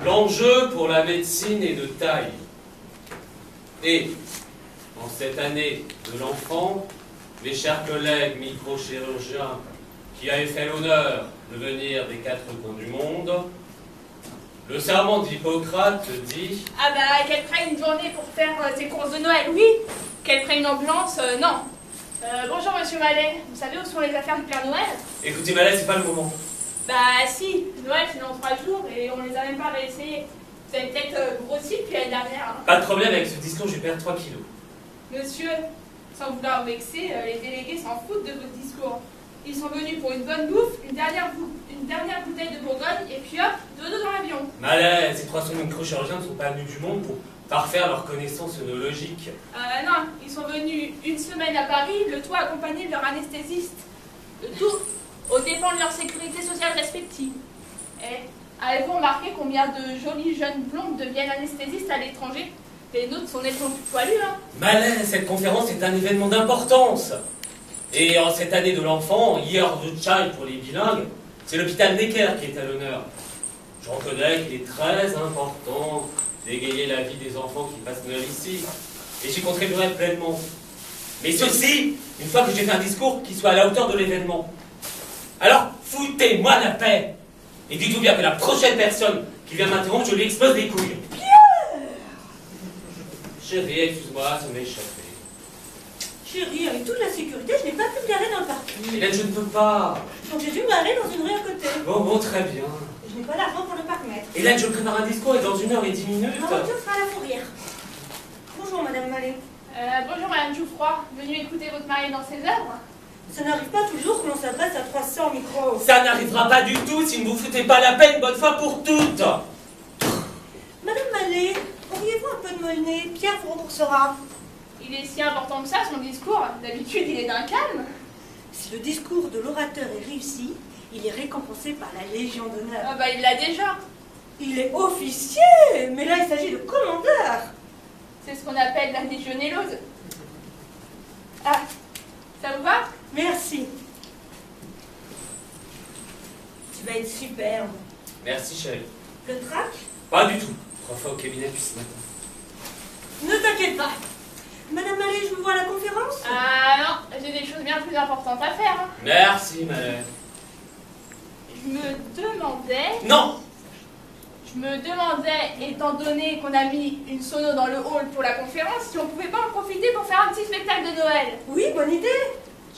L'enjeu pour la médecine est de taille. Et, en cette année de l'enfant, mes chers collègues microchirurgiens qui avaient fait l'honneur de venir des quatre coins du monde, le serment d'Hippocrate dit... Ah bah, qu'elle prenne une journée pour faire ses courses de Noël, oui. Qu'elle prenne une ambulance, non. Bonjour, monsieur Mallet. Vous savez où sont les affaires du Père Noël? Écoutez, Mallet, c'est pas le moment. Bah si, Noël c'est dans 3 jours et on les a même pas réessayés. Vous avez peut-être grossi depuis l'année dernière. Hein. Pas de problème avec ce discours, je vais perdre 3 kilos. Monsieur, sans vouloir vous vexer, les délégués s'en foutent de votre discours. Ils sont venus pour une bonne bouffe, une dernière bouteille de Bourgogne et puis hop, dodo dans l'avion. Malais, ces 300 microchirurgiens ne sont pas venus du monde pour parfaire leurs connaissances œnologiques. Non, ils sont venus une semaine à Paris, le tout accompagné de leur anesthésiste. Le tout aux dépens de leur sécurité sociale respective. Et avez-vous remarqué combien de jolies jeunes blondes deviennent anesthésistes à l'étranger? Les nôtres sont nettement plus poilus, hein. Malais, cette conférence est un événement d'importance. Et en cette année de l'enfant, Year of the Child pour les bilingues, c'est l'hôpital Necker qui est à l'honneur. Je reconnais qu'il est très important d'égayer la vie des enfants qui passent Noël ici, et j'y contribuerai pleinement. Mais ceci, une fois que j'ai fait un discours qui soit à la hauteur de l'événement. Alors, foutez-moi la paix. Et dites-vous bien que la prochaine personne qui vient m'interrompre, je lui explose les couilles. Pierre! Chérie, excuse-moi, ça m'est échappé. Chérie, avec toute la sécurité, je n'ai pas pu me garer dans le parking. Hélène, je ne peux pas. Donc j'ai dû me garer dans une rue à côté. Bon, très bien. Je n'ai pas d'argent pour le parc-mètre. Hélène, je prépare un discours et dans 1h10. Ma voiture sera à la fourrière. Bonjour, Madame Mallet. Bonjour Madame Jouffroy, venue écouter votre mari dans ses œuvres. Ça n'arrive pas toujours que l'on s'adresse à 300 micros. Ça n'arrivera pas du tout si ne vous foutez pas la peine, bonne fois pour toutes. Madame Mallet, auriez-vous un peu de mollet? Pierre vous remboursera. Il est si important que ça, son discours. D'habitude, il est d'un calme. Si le discours de l'orateur est réussi, il est récompensé par la Légion d'honneur. Ah bah, il l'a déjà. Il est officier, mais là il s'agit de commandeur. C'est ce qu'on appelle la légionellose. Ah, ça vous va? Merci. Tu vas être superbe. Merci, chérie. Le trac? Pas du tout. 3 fois au cabinet depuis ce matin. Ne t'inquiète pas. Madame Mallet, je vous vois à la conférence? Ah non, j'ai des choses bien plus importantes à faire. Hein. Merci, Malais. Je me demandais... Non. Je me demandais, étant donné qu'on a mis une sono dans le hall pour la conférence, si on pouvait pas en profiter pour faire un petit spectacle de Noël. Oui, bonne idée.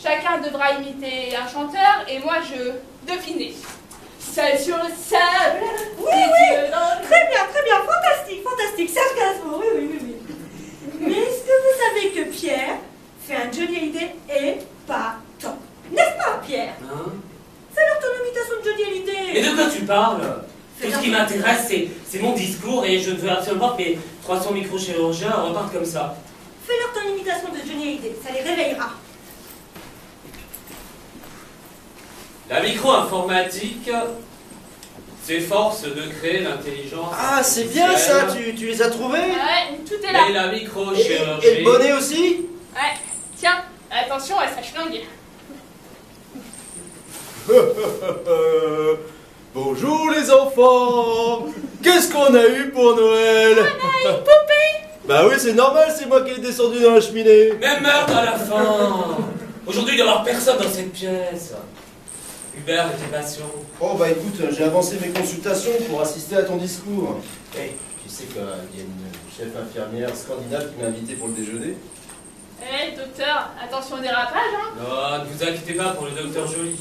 Chacun devra imiter un chanteur et moi je devinais. Seul sur le sable. Oui, oui. Très bien, fantastique. Serge Gainsbourg, oui. Mais est-ce que vous savez que Pierre fait un Johnny Hallyday épatant? N'est-ce pas, Pierre? Hein? Fais-leur ton imitation de Johnny Hallyday. Et de quoi tu parles? Tout ce qui m'intéresse, c'est mon discours et je ne veux absolument que mes 300 microchirurgiens repartent comme ça. Fais-leur ton imitation de Johnny Hallyday, ça les réveillera. La micro-informatique s'efforce de créer l'intelligence. Ah, c'est bien ça, tu les as trouvés? Ouais, tout est là. Et la microchirurgie. Et le bonnet aussi? Ouais, tiens, attention, elle s'achlingue. Bonjour les enfants! Qu'est-ce qu'on a eu pour Noël? On a une poupée. Bah oui, c'est normal, c'est moi qui ai descendu dans la cheminée. Mais meurt à la fin. Aujourd'hui, il n'y aura personne dans cette pièce. Hubert était patient. Oh bah écoute, j'ai avancé mes consultations pour assister à ton discours. Hey, tu sais qu'il y a une chef infirmière scandinave qui m'a invité pour le déjeuner? Docteur, attention au dérapage, hein. Non, ne vous inquiétez pas pour le docteur Joly.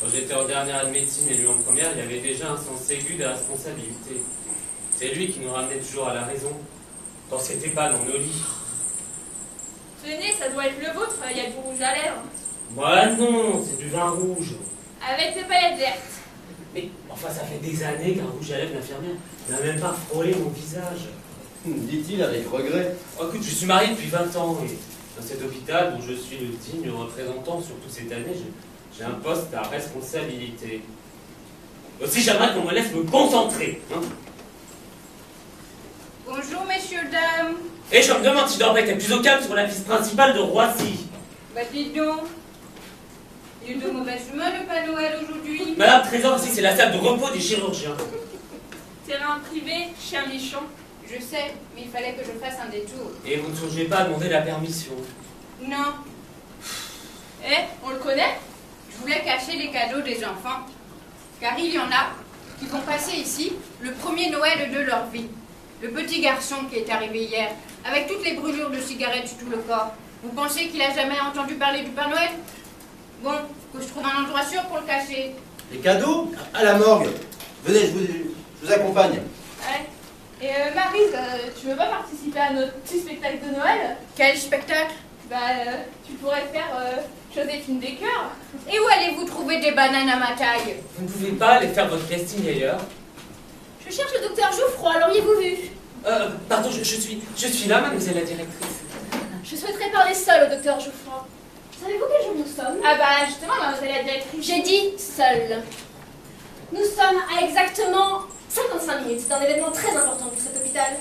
Quand j'étais en dernière année de médecine et lui en première, il y avait déjà un sens aigu des responsabilités. C'est lui qui nous ramenait toujours à la raison, quand c'était pas dans nos lits. Tenez, ça doit être le vôtre, il y a du rouge à lèvres. Moi non, c'est du vin rouge. Avec des paillettes vertes. Mais enfin, ça fait des années qu'un rouge à lèvres d'infirmière n'a même pas frôlé mon visage. Dit-il avec regret. Oh, écoute, je suis marié depuis 20 ans et dans cet hôpital dont je suis le digne représentant, surtout cette année, j'ai un poste à responsabilité. Aussi, j'aimerais qu'on me laisse me concentrer. Hein. Bonjour, messieurs, dames. Et je me demande si je devrais être plus au calme sur la piste principale de Roissy. Bah, dites donc. Il y a eu de mauvaise humeur le Père Noël aujourd'hui. Madame Trésor, ici, c'est la salle de repos des chirurgiens. terrain privé, chien méchant. Je sais, mais il fallait que je fasse un détour. Et vous ne songez pas à demander la permission. Non. Eh, on le connaît? Je voulais cacher les cadeaux des enfants. Car il y en a qui vont passer ici le premier Noël de leur vie. Le petit garçon qui est arrivé hier, avec toutes les brûlures de cigarettes sur tout le corps. Vous pensez qu'il a jamais entendu parler du Père Noël? Bon, que je trouve un endroit sûr pour le cacher. Les cadeaux? À la morgue. Venez, je vous accompagne. Ouais. Et Maryse, tu veux pas participer à notre petit spectacle de Noël? Quel spectacle? Bah, tu pourrais faire Joséphine des Cœurs. Et où allez-vous trouver des bananes à ma taille? Vous ne pouvez pas aller faire votre casting ailleurs? Je cherche le docteur Jouffroy, l'auriez-vous vu? Pardon, je suis là, mademoiselle la directrice. Je souhaiterais parler seul au docteur Jouffroy. Savez-vous quel jour nous sommes? Ah bah, justement, mademoiselle la directrice. J'ai dit seul. Nous sommes à exactement 55 minutes d'un événement très important pour cet hôpital.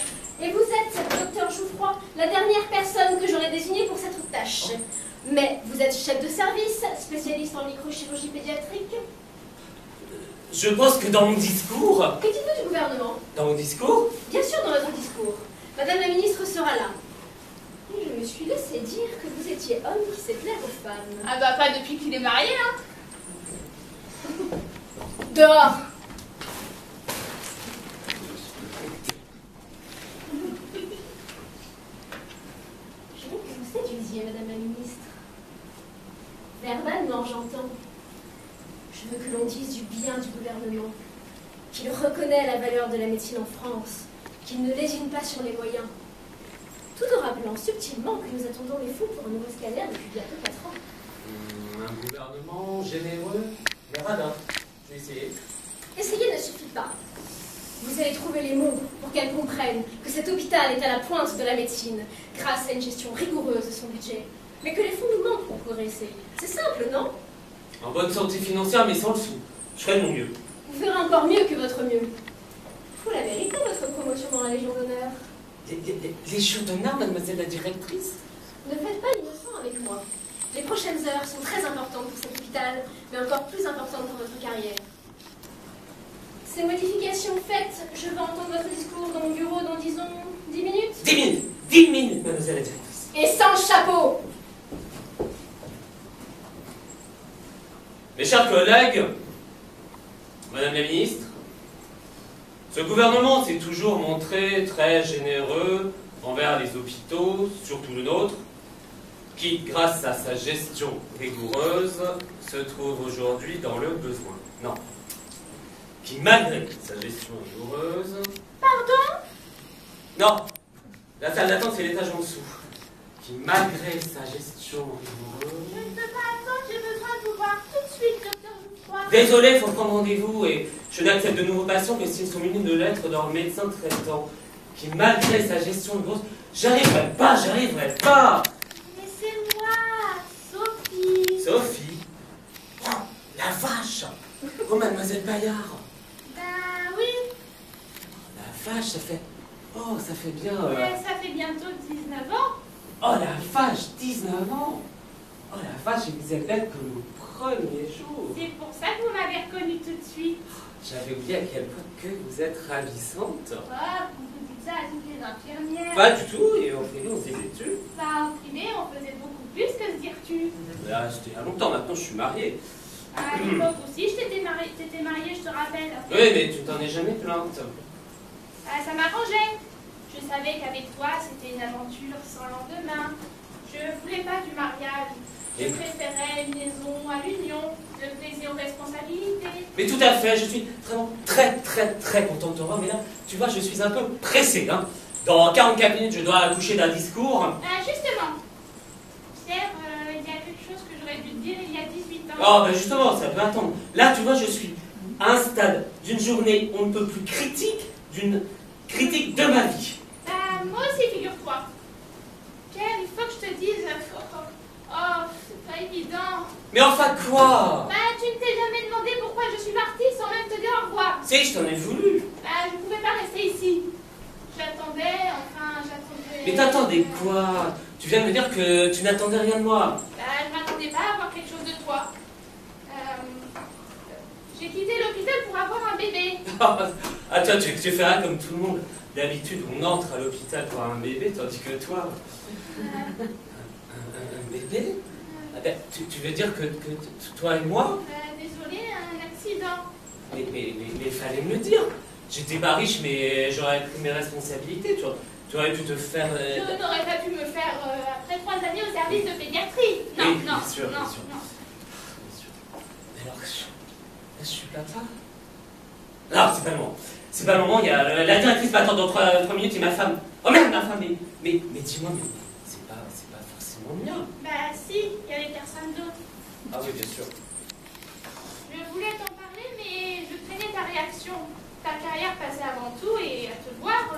Et vous êtes, docteur Jouffroy, la dernière personne que j'aurais désignée pour cette tâche. Mais vous êtes chef de service, spécialiste en microchirurgie pédiatrique. Je pense que dans mon discours... Que dites-vous du gouvernement? Dans mon discours? Bien sûr, dans votre discours. Madame la ministre sera là. Et je me suis laissé dire que vous étiez homme qui sait plaire aux femmes. Ah bah, pas depuis qu'il est marié, hein. Dehors! Je veux que vous séduisiez, Madame la ministre. Verbalement, j'entends. Je veux que l'on dise du bien du gouvernement, qu'il reconnaît la valeur de la médecine en France, qu'il ne lésine pas sur les moyens, tout en rappelant subtilement que nous attendons les fonds pour un nouveau scanner depuis bientôt 4 ans. Un gouvernement généreux, mais radin. Je vais essayer. Essayer ne suffit pas. Vous allez trouver les mots pour qu'elle comprenne que cet hôpital est à la pointe de la médecine, grâce à une gestion rigoureuse de son budget, mais que les fonds nous manquent pour progresser. C'est simple, non? En bonne santé financière, mais sans le sou. Je ferai de mon mieux. Vous ferez encore mieux que votre mieux. Faut la vérité, votre promotion dans la Légion d'honneur. Les jours d'honneur, mademoiselle la directrice? Ne faites pas l'innocent avec moi. Les prochaines heures sont très importantes pour cet hôpital, mais encore plus importantes pour votre carrière. Ces modifications faites, je vais entendre votre discours dans mon bureau dans, disons, 10 minutes. 10 minutes! 10 minutes, mademoiselle la directrice. Et sans chapeau! Mes chers collègues, madame la ministre, ce gouvernement s'est toujours montré très généreux envers les hôpitaux, surtout le nôtre, qui, grâce à sa gestion rigoureuse, se trouve aujourd'hui dans le besoin. Non. Qui, malgré sa gestion rigoureuse... Pardon? Non. La salle d'attente, c'est l'étage en dessous. Qui, malgré sa gestion rigoureuse... Je ne peux pas attendre, j'ai besoin de vous voir tout de suite, docteur Jouffroy. Désolé, il faut prendre rendez-vous et je n'accepte de nouveaux patients que s'ils sont munis de lettres de leur médecin traitant. Qui, malgré sa gestion rigoureuse... J'arriverai pas! Mais c'est moi, Sophie. Sophie? Oh, la vache! Oh, mademoiselle Bayard! Ben oui, La vache, ça fait... Oh, ça fait bien... mais ça fait bientôt 19 ans. Oh, la vache, 19 ans! Oh, la vache, je vous ai belle que le premier jour! C'est pour ça que vous m'avez reconnue tout de suite. J'avais oublié à quel point que vous êtes ravissante. Ah, vous dites ça à toutes les infirmières. Pas du tout, et au privé, on s'est vêtu. Enfin, en privé, on faisait beaucoup plus que se dire-tu. Là, c'était il y a longtemps, maintenant je suis marié. À l'époque aussi, je t'étais mariée, je te rappelle. Oui, mais tu t'en es jamais plainte. Ah, ça m'arrangeait. Je savais qu'avec toi, c'était une aventure sans lendemain. Je voulais pas du mariage. Je préférais une maison à l'union, le plaisir aux responsabilités. Mais tout à fait, je suis vraiment très contente de te voir, mais là, tu vois, je suis un peu pressé, hein. Dans 44 minutes, je dois accoucher d'un discours. Justement, Pierre, il y a quelque chose que j'aurais dû te dire il y a 18 ans. Oh, ben justement, ça peut attendre. Là, tu vois, je suis à un stade d'une journée on ne peut plus critique, d'une critique de ma vie. Moi aussi, figure-toi. Pierre, il faut que je te dise... Oh, c'est pas évident. Mais enfin quoi? Tu ne t'es jamais demandé pourquoi je suis partie sans même te dire au revoir. Si, je t'en ai voulu. Je ne pouvais pas rester ici. J'attendais. Mais t'attendais quoi? Tu viens de me dire que tu n'attendais rien de moi. Je m'attendais pas à avoir quelque chose de toi. J'ai quitté l'hôpital pour avoir un bébé. Ah, toi, tu feras comme tout le monde. D'habitude, on entre à l'hôpital pour un bébé, tandis que toi... Un bébé? Ah ben, tu veux dire que toi et moi? Désolée, un accident. Mais fallait me le dire. J'étais pas riche, mais j'aurais pris mes responsabilités. Tu aurais pu te faire... Je n'aurais pas pu me faire après 3 années au service de pédiatrie. Non, Oui, non, bien sûr, non, bien sûr. non. Alors, je suis papa? Non, c'est pas le moment. C'est pas le moment, il y a la directrice m'attend dans 3 minutes et ma femme... Oh merde, ma femme, mais dis-moi, mais c'est pas forcément bien. Bah si, il y avait personne d'autre. Ah oui, bien sûr. Je voulais t'en parler, mais je craignais ta réaction. Ta carrière passait avant tout et à te voir...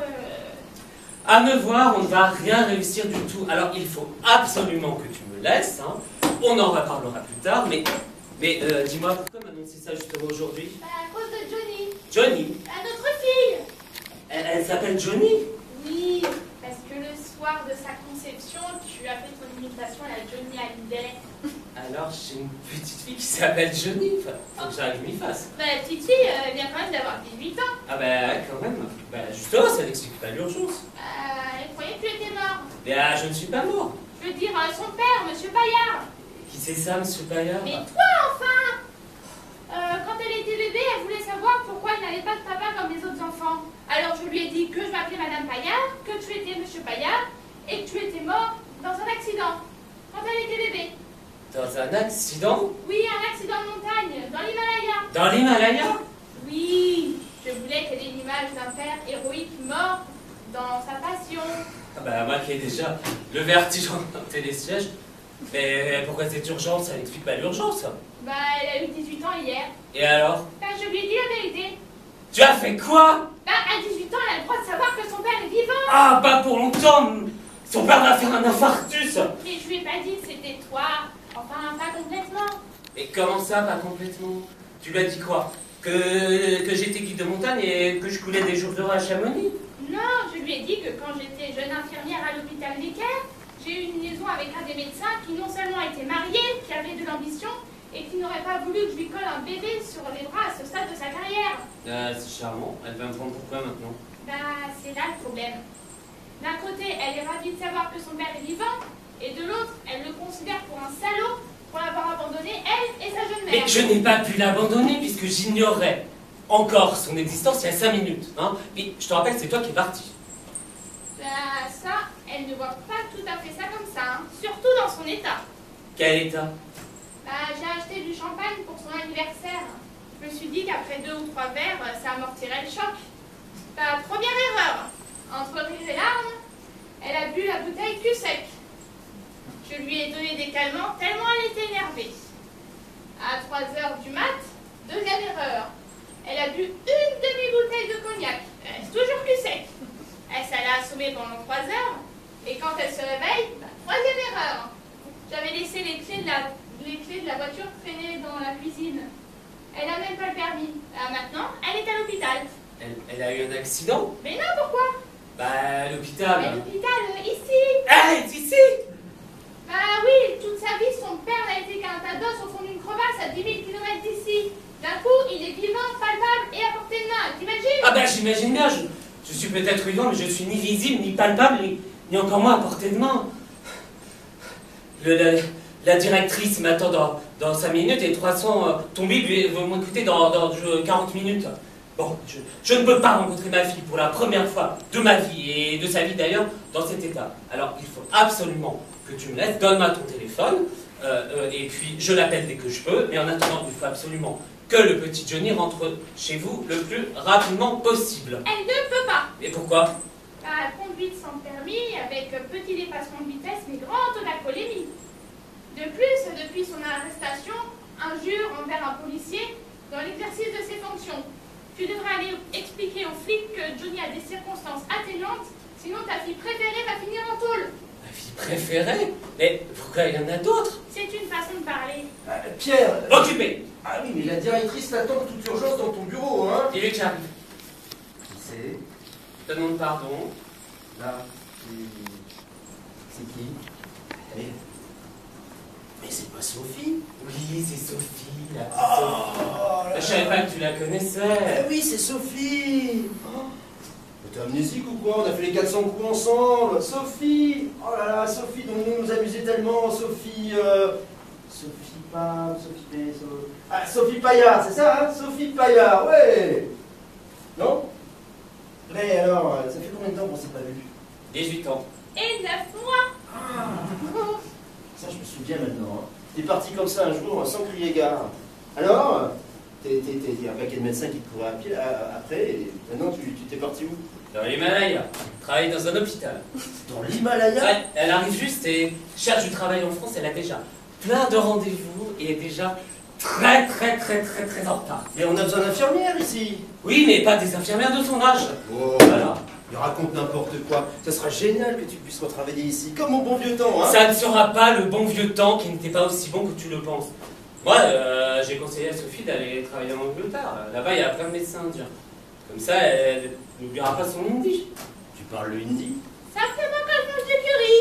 À me voir, on ne va rien réussir du tout. Alors, il faut absolument que tu me laisses, hein. On en reparlera plus tard, mais dis-moi, pourquoi m'annoncer ça justement aujourd'hui? Bah à cause de Johnny. Johnny? À notre fille. Elle s'appelle Johnny? Oui, parce que le soir de sa conception, tu as fait ton imitation à la Johnny Hallyday. Alors, j'ai une petite fille qui s'appelle Johnny. Enfin, faut que j'arrive m'y fasse. Bah la petite fille vient quand même d'avoir 18 ans. Ah bah, quand même. Bah, justement, ça n'explique pas l'urgence. Elle croyait que tu étais mort. Mais je ne suis pas mort. Je veux dire, son père, Monsieur Paillard. Qui c'est ça, monsieur Paillard? Mais toi, enfin quand elle était bébé, elle voulait savoir pourquoi elle n'avait pas de papa comme les autres enfants. Alors je lui ai dit que je m'appelais Madame Paillard, que tu étais Monsieur Paillard, et que tu étais mort dans un accident, quand elle était bébé. Dans un accident? Oui, un accident de montagne, dans l'Himalaya. Dans l'Himalaya? Oui, je voulais qu'elle ait l'image d'un père héroïque mort dans sa passion. Ah bah, moi qui ai déjà le vertige en télésiège. Mais pourquoi cette urgence? Ça n'explique pas l'urgence. Bah, elle a eu 18 ans hier. Et alors? Bah, je lui ai dit la vérité. Tu as fait quoi? Bah, à 18 ans, elle a le droit de savoir que son père est vivant. Ah, pas pour longtemps. Son père va faire un infarctus. Mais je lui ai pas dit que c'était toi. Enfin, pas complètement. Et comment ça, pas complètement? Tu lui as dit quoi? Que j'étais guide de montagne et que je coulais des jours d'heure à Chamonix? Non, je lui ai dit que quand j'étais jeune infirmière à l'hôpital Necker, j'ai eu une liaison avec un des médecins qui non seulement était marié, qui avait de l'ambition, et qui n'aurait pas voulu que je lui colle un bébé sur les bras à ce stade de sa carrière. C'est charmant. Elle va me prendre pourquoi maintenant? Bah, c'est là le problème. D'un côté, elle est ravie de savoir que son père est vivant, et de l'autre, elle le considère pour un salaud pour l'avoir abandonné, elle et sa jeune mère. Mais je n'ai pas pu l'abandonner puisque j'ignorais encore son existence il y a 5 minutes. Hein. Et je te rappelle, c'est toi qui es parti. Bah, ça, elle ne voit pas tout à fait ça comme ça, hein. Surtout dans son état. Quel état? Bah, j'ai acheté du champagne pour son anniversaire. Je me suis dit qu'après 2 ou 3 verres, ça amortirait le choc. Bah, première erreur. Entre rire et larmes, elle a bu la bouteille cul sec. Je lui ai donné des calmants tellement elle était énervée. À 3h du mat, deuxième erreur. Elle a bu une demi-bouteille de cognac. Elle reste toujours cul sec. Elle s'est assommée pendant 3 heures. Et quand elle se réveille, bah, troisième erreur. J'avais laissé les clés de la voiture traîner dans la cuisine. Elle n'a même pas le permis. Maintenant, elle est à l'hôpital. Elle a eu un accident? Mais non, pourquoi? Bah, à l'hôpital. À l'hôpital, ici. Elle est ici? Bah oui, toute sa vie, son père n'a été qu'un tas d'os au fond d'une crevasse à 10 000 km d'ici. D'un coup, il est vivant, palpable et à portée de main. T'imagines? Ah bah, j'imagine bien. Je suis peut-être vivant, mais je suis ni visible, ni palpable, ni encore moins à portée de main. La directrice m'attend dans 5 minutes et 300 tombés vont m'écouter dans 40 minutes. Bon, je ne peux pas rencontrer ma fille pour la première fois de ma vie et de sa vie d'ailleurs dans cet état. Alors il faut absolument que tu me laisses, donne-moi ton téléphone et puis je l'appelle dès que je peux. Mais en attendant, il faut absolument que le petit Johnny rentre chez vous le plus rapidement possible. Elle ne peut pas. Et pourquoi? Bah, conduite sans permis, avec petit dépassement de vitesse, mais grand taux d'alcoolémie. De plus, depuis son arrestation, injure envers un policier dans l'exercice de ses fonctions. Tu devrais aller expliquer aux flics que Johnny a des circonstances atténuantes, sinon ta fille préférée va finir en tôle. Ma fille préférée? Mais pourquoi il y en a d'autres? C'est une façon de parler. Pierre! Occupé! Ah oui, mais la directrice t'attend de toute urgence dans ton bureau, hein? Dis-lui que j'arrive. Qui c'est? Je te demande pardon. Là, c'est qui? Allez. Mais c'est pas Sophie? Oui, c'est Sophie, la petite Oh, Sophie. Je savais pas que tu la connaissais. Oui, c'est Sophie. T'es amnésique ou quoi? On a fait les 400 coups ensemble. Sophie. Oh là là, Sophie, dont nous amusait tellement. Sophie... Sophie Pam, Sophie... Ah, Sophie Paillard, c'est ça, hein? Sophie Paillard, ouais. Non? Mais alors, ça fait combien de temps qu'on s'est pas vu? 18 ans. Et 9 mois. Ça, je me souviens maintenant. Hein. T'es parti comme ça un jour, sans crier gare. Alors, t'es un paquet de médecins qui te couraient après, et maintenant tu t'es parti où? Dans l'Himalaya. Travaille dans un hôpital. Dans l'Himalaya? Ouais, elle arrive juste et cherche du travail en France. Elle a déjà plein de rendez-vous et est déjà très en retard. Mais on a besoin d'infirmières ici. Oui, mais pas des infirmières de son âge. Oh, Voilà. il raconte n'importe quoi. Ça sera génial que tu puisses retravailler ici, comme au bon vieux temps, hein. Ça ne sera pas le bon vieux temps qui n'était pas aussi bon que tu le penses. Moi, j'ai conseillé à Sophie d'aller travailler en Angleterre. Là-bas, il y a plein de médecins indiens. Comme ça, elle n'oubliera pas son hindi. Tu parles le hindi? Simplement qu'elle mange du curry.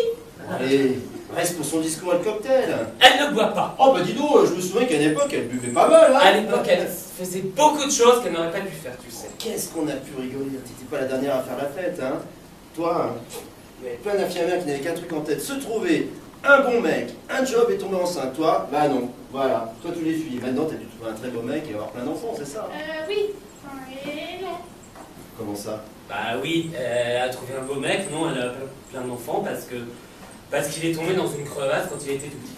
Allez, reste pour son discours à le cocktail. Elle ne boit pas. Oh bah dis donc, je me souviens qu'à une époque, elle buvait pas mal, hein. À l'époque, elle faisait beaucoup de choses qu'elle n'aurait pas pu faire, tu sais. Qu'est-ce qu'on a pu rigoler? T'étais pas la dernière à faire la fête, hein. Toi, il y avait plein d'infirmières qui n'avaient qu'un truc en tête, se trouver un bon mec, un job et tomber enceinte. Toi, bah non, voilà, toi tu les fuis. Maintenant, t'as dû trouver un très beau mec et avoir plein d'enfants, c'est ça? Oui. Et non. Comment ça? Bah oui, elle a trouvé un beau mec, non, elle a plein d'enfants parce qu'il est tombé dans une crevasse quand il était tout petit.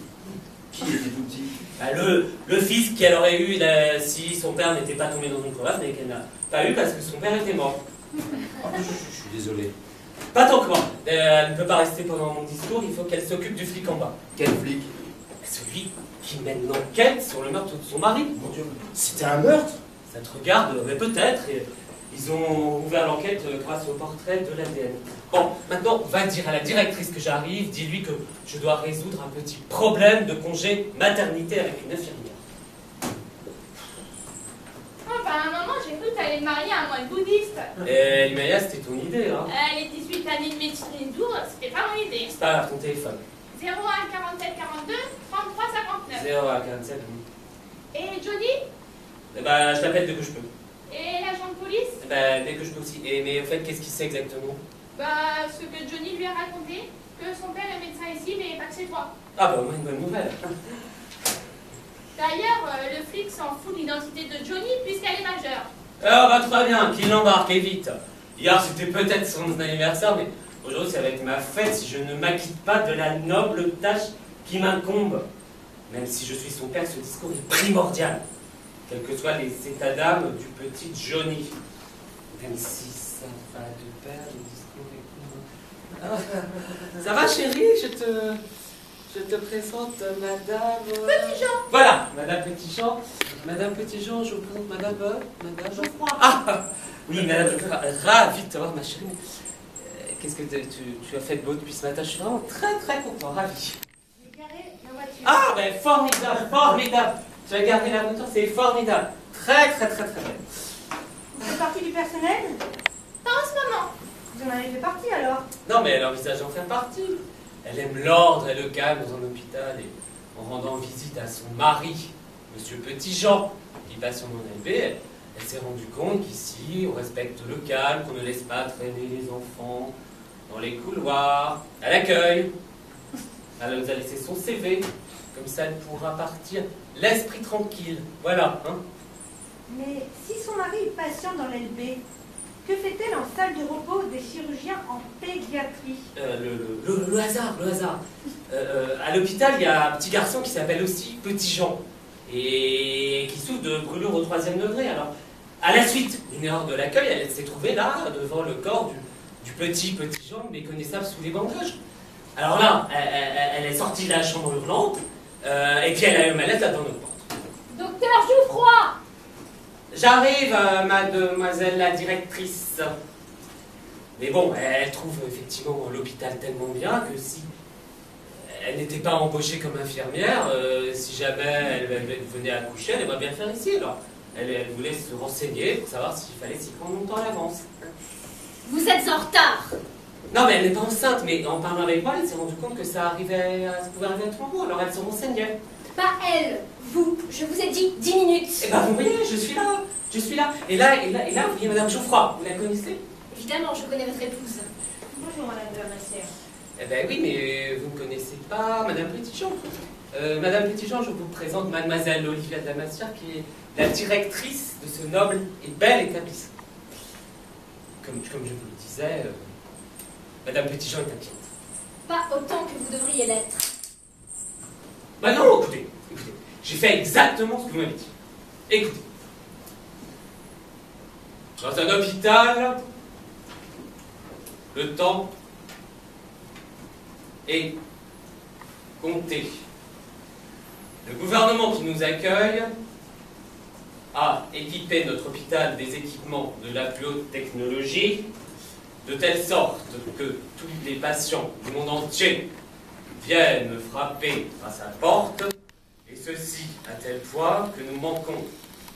Qui était tout petit? Bah, le fils qu'elle aurait eu si son père n'était pas tombé dans une crevasse, mais qu'elle n'a pas eu parce que son père était mort. Oh, je suis désolé. Pas tant que moi. Elle ne peut pas rester pendant mon discours, il faut qu'elle s'occupe du flic en bas. Quel flic? Celui qui mène l'enquête sur le meurtre de son mari. Mon Dieu, c'était un meurtre? Ça te regarde, mais peut-être. Ils ont ouvert l'enquête grâce au portrait de l'ADN. Bon, maintenant, va dire à la directrice que j'arrive, dis-lui que je dois résoudre un petit problème de congé maternité avec une infirmière. Oh, bah, à un moment, j'ai cru que t'allais te marier à un moine bouddhiste. Et Limaya, c'était ton idée, hein? Les 18 années de médecine et d'ours, c'était pas mon idée. C'est pas grave, ton téléphone. 01 47 42 33 59. 0 à 47. Et Johnny? Eh ben, je t'appelle dès que je peux. Et l'agent de police? Eh ben, dès que je peux aussi. Mais au fait, qu'est-ce qu'il sait exactement? Bah, ce que Johnny lui a raconté, que son père est médecin ici, mais pas que c'est toi. Ah bah, au moins une bonne nouvelle. D'ailleurs, le flic s'en fout de l'identité de Johnny puisqu'elle est majeure. Ah bah, très bien, qu'il l'embarque, et vite. Hier, c'était peut-être son anniversaire, mais aujourd'hui, ça va être ma fête si je ne m'acquitte pas de la noble tâche qui m'incombe. Même si je suis son père, ce discours est primordial. Quels que soient les états d'âme du petit Johnny. Même si ça va de pair, le discours est primordial. Ah, ça va, chérie? Je te présente Madame... Petit-Jean. Voilà, Madame Petit-Jean. Madame Petit-Jean, je vous présente Madame... Madame... Geoffroy. Ah oui, Madame Geoffroy, ravie de te voir, ma chérie. Qu'est-ce que tu as fait de beau depuis ce matin? Je suis vraiment très content, ravi. J'ai garé la voiture. Ah, ben formidable, formidable. Tu as gardé la voiture, c'est formidable. Très bien. Vous faites partie du personnel? Pas en ce moment. Vous en avez fait partie alors? Non, mais elle envisage d'en faire partie. Elle aime l'ordre et le calme dans un hôpital et en rendant visite à son mari, Monsieur Petit-Jean, qui passe sur mon LB, elle s'est rendue compte qu'ici, on respecte le calme, qu'on ne laisse pas traîner les enfants dans les couloirs, à l'accueil. Elle nous a laissé son CV, comme ça elle pourra partir l'esprit tranquille. Voilà, hein. Mais si son mari est patient dans l'LB, que fait-elle en salle de repos des chirurgiens en pédiatrie? Le hasard. À l'hôpital, il y a un petit garçon qui s'appelle aussi Petit-Jean et qui souffre de brûlure au 3e degré. Alors, à la suite d'une erreur de l'accueil, elle s'est trouvée là, devant le corps du Petit-Jean, méconnaissable sous les bandages. Alors là, elle est sortie de la chambre hurlante, et puis elle a eu malaise là dans notre porte. Docteur Geoffroy! J'arrive, mademoiselle la directrice. Mais bon, elle trouve effectivement l'hôpital tellement bien que si elle n'était pas embauchée comme infirmière, si jamais elle venait accoucher, elle aimerait bien le faire ici. Alors, elle voulait se renseigner pour savoir s'il fallait s'y prendre longtemps à l'avance. Vous êtes en retard. Non, mais elle n'est pas enceinte, mais en parlant avec moi, elle s'est rendue compte que ça pouvait arriver à tout moment, alors elle se renseignait. Pas elle, vous. Je vous ai dit 10 minutes. Eh ben, vous voyez, je suis là. Et là, vous voyez Madame Geoffroy, vous la connaissez? Évidemment, je connais votre épouse. Bonjour, madame de la Massière. Eh ben oui, mais vous ne connaissez pas Madame Petitjean. Madame Petitjean, je vous présente Mademoiselle Olivia de la Massière, qui est la directrice de ce noble et bel établissement. Comme je vous le disais, Madame Petitjean est inquiète. Pas autant que vous devriez l'être. Bah non, écoutez, j'ai fait exactement ce que vous m'avez dit. Écoutez. Dans un hôpital, le temps est compté. Le gouvernement qui nous accueille a équipé notre hôpital des équipements de la plus haute technologie, de telle sorte que tous les patients du monde entier viennent frapper à sa porte, et ceci à tel point que nous manquons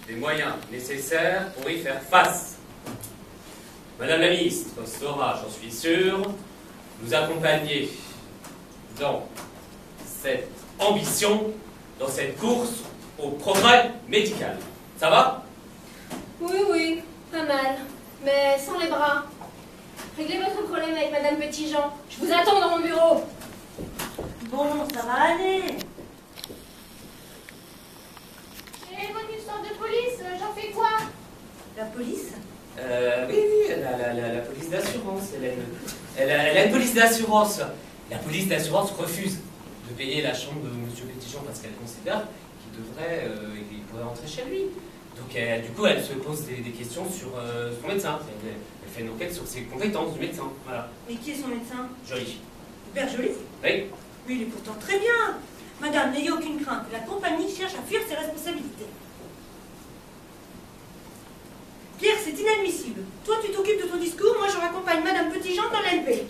des moyens nécessaires pour y faire face. Madame la ministre saura, j'en suis sûr, nous accompagner dans cette ambition, dans cette course au progrès médical. Ça va? Oui, pas mal. Mais sans les bras. Réglez votre problème avec Madame Petitjean. Je vous attends dans mon bureau. Bon, ça va aller. Et votre histoire de police, j'en fais quoi? La police? Oui, la police d'assurance. Elle a une police d'assurance. La police d'assurance refuse de payer la chambre de M. Petitjean parce qu'elle considère qu'il pourrait rentrer chez lui. Donc, du coup, elle se pose des questions sur son médecin. Elle fait une enquête sur ses compétences du médecin. Voilà. Et qui est son médecin? Joli. Hyper joli. Oui. Mais il est pourtant très bien. Madame, n'ayez aucune crainte. La compagnie cherche à fuir ses responsabilités. Pierre, c'est inadmissible. Toi, tu t'occupes de ton discours, moi, je raccompagne Madame Petitjean dans l'LP.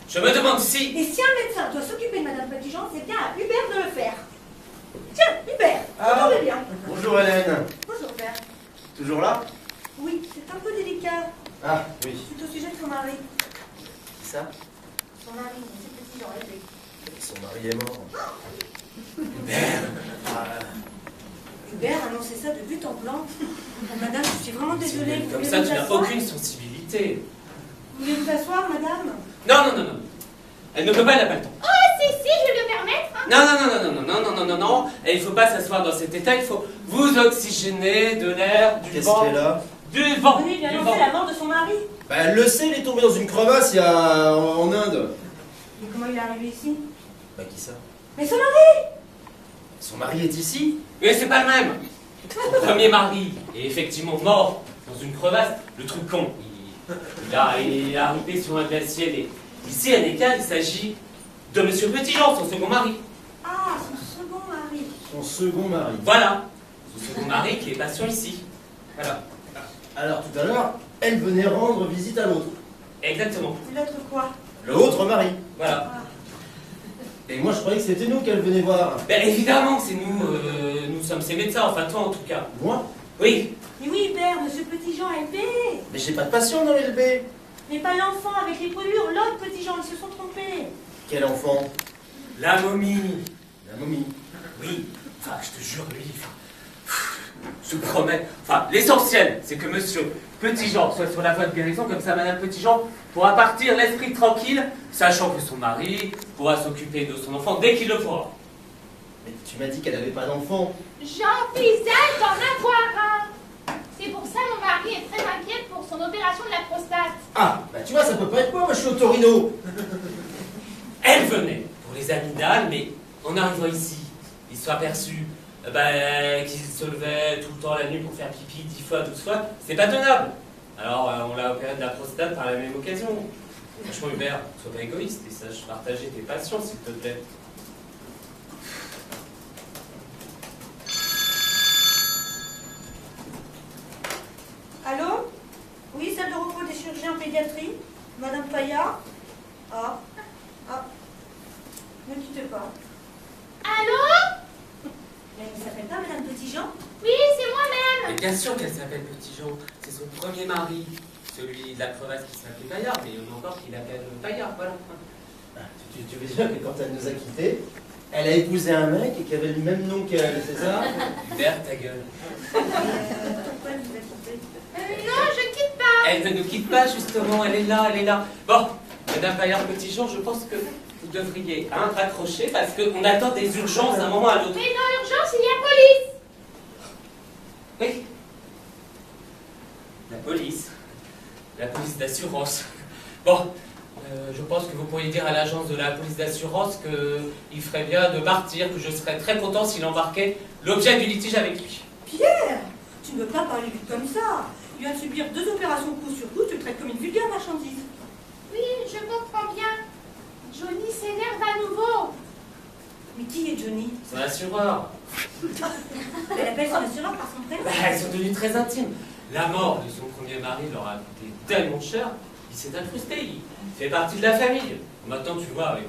Je me demande si... Et si un médecin doit s'occuper de Madame Petitjean, c'est bien à Hubert de le faire. Tiens, Hubert, Ah. vous bien. Bonjour Hélène. Bonjour, Hubert. Toujours là? Oui, c'est un peu délicat. Ah, oui. C'est au sujet de son mari. C'est ça? Son mari, c'est Petitjean, LP. Son mari est mort. Hubert a annoncé ça de but en blanc. Oh, madame, je suis vraiment désolée. Vous Comme voulez ça, vous tu n'as asseoir? aucune sensibilité. Vous voulez vous asseoir, madame? Non. Elle ne peut pas, elle n'a pas le temps. Si, je vais le permettre. Non. Et il ne faut pas s'asseoir dans cet état, il faut vous oxygéner de l'air, du Qu'est-ce vent. qu'elle a? Du vent. Vous lui Du annoncé vent. la mort de son mari. Bah, elle le sait, il est tombé dans une crevasse en Inde. Et comment il est arrivé ici? Bah, qui ça? Mais son mari! Son mari est ici? Mais c'est pas le même. Son premier mari est effectivement mort dans une crevasse. Le truc con, il est arrivé sur un glacier. Mais ici, à Nécal, il s'agit de Monsieur Petitjean, son second mari. Ah, son second mari. Son second mari. Voilà. Son second mari qui est patient ici. Voilà. Alors, tout à l'heure, elle venait rendre visite à l'autre. Exactement. L'autre quoi? L'autre mari. Voilà. Et moi, je croyais que c'était nous qu'elle venait voir. Ben évidemment, c'est nous. Nous sommes ses médecins, enfin toi en tout cas. Moi? Oui. Mais oui, Hubert, Monsieur Petitjean LP. Mais j'ai pas de patient dans l'LB. Mais pas l'enfant avec les brûlures, l'autre Petitjean, ils se sont trompés. Quel enfant? La momie. La momie. Oui. Enfin, je te jure, lui. Je te promets. Enfin, l'essentiel, c'est que Monsieur Petitjean soit sur la voie de guérison, comme ça Madame Petitjean pourra partir l'esprit tranquille, sachant que son mari pourra s'occuper de son enfant dès qu'il le pourra. Mais tu m'as dit qu'elle avait pas d'enfant. J'envisage d'en avoir un. C'est pour ça mon mari est très inquiet pour son opération de la prostate. Ah, bah tu vois, ça peut pas être moi je suis au Torino. Elle venait pour les amygdales, mais en arrivant ici, ils se sont aperçus qu'il se levait tout le temps la nuit pour faire pipi 10 fois, 12 fois. C'est pas tenable. Alors on l'a opéré de la prostate par la même occasion. Franchement Hubert, sois pas égoïste et sache partager tes passions s'il te plaît. Allô? Oui, salle de repos des chirurgiens en pédiatrie. Madame Paya? Ah. Ne quittez pas. Allô? Mais elle ne s'appelle pas Madame Petitjean? Oui, c'est moi-même. Et bien sûr qu'elle s'appelle Petitjean, c'est son premier mari. celui de la crevasse qui s'appelait Paillard, mais il y en a encore qui l'appellent Paillard, voilà. Tu veux dire que quand elle nous a quittés, elle a épousé un mec qui avait le même nom qu'elle, c'est ça? Hubert, ta gueule. Pourquoi elle vous a quitté? Non, je quitte pas. Elle ne nous quitte pas, justement, elle est là, elle est là. Bon, Madame Paillard-Petitjean, je pense que vous devriez raccrocher parce qu'on attend des urgences d'un moment à l'autre. Mais dans l'urgence, il y a police. Oui. La police d'assurance. Bon, je pense que vous pourriez dire à l'agence de la police d'assurance qu'il ferait bien de partir, que je serais très content s'il embarquait l'objet du litige avec lui. Pierre, tu ne veux pas parler vite comme ça. Il vient de subir 2 opérations coup sur coup, tu le traites comme une vulgaire marchandise. Oui, je comprends bien. Johnny s'énerve à nouveau. Mais qui est Johnny? Son assureur. Elle appelle son assureur par son prénom. Bah, elles sont devenues très intimes. La mort de son premier mari leur a coûté tellement cher, il s'est incrusté, il fait partie de la famille. Maintenant, tu vois, avec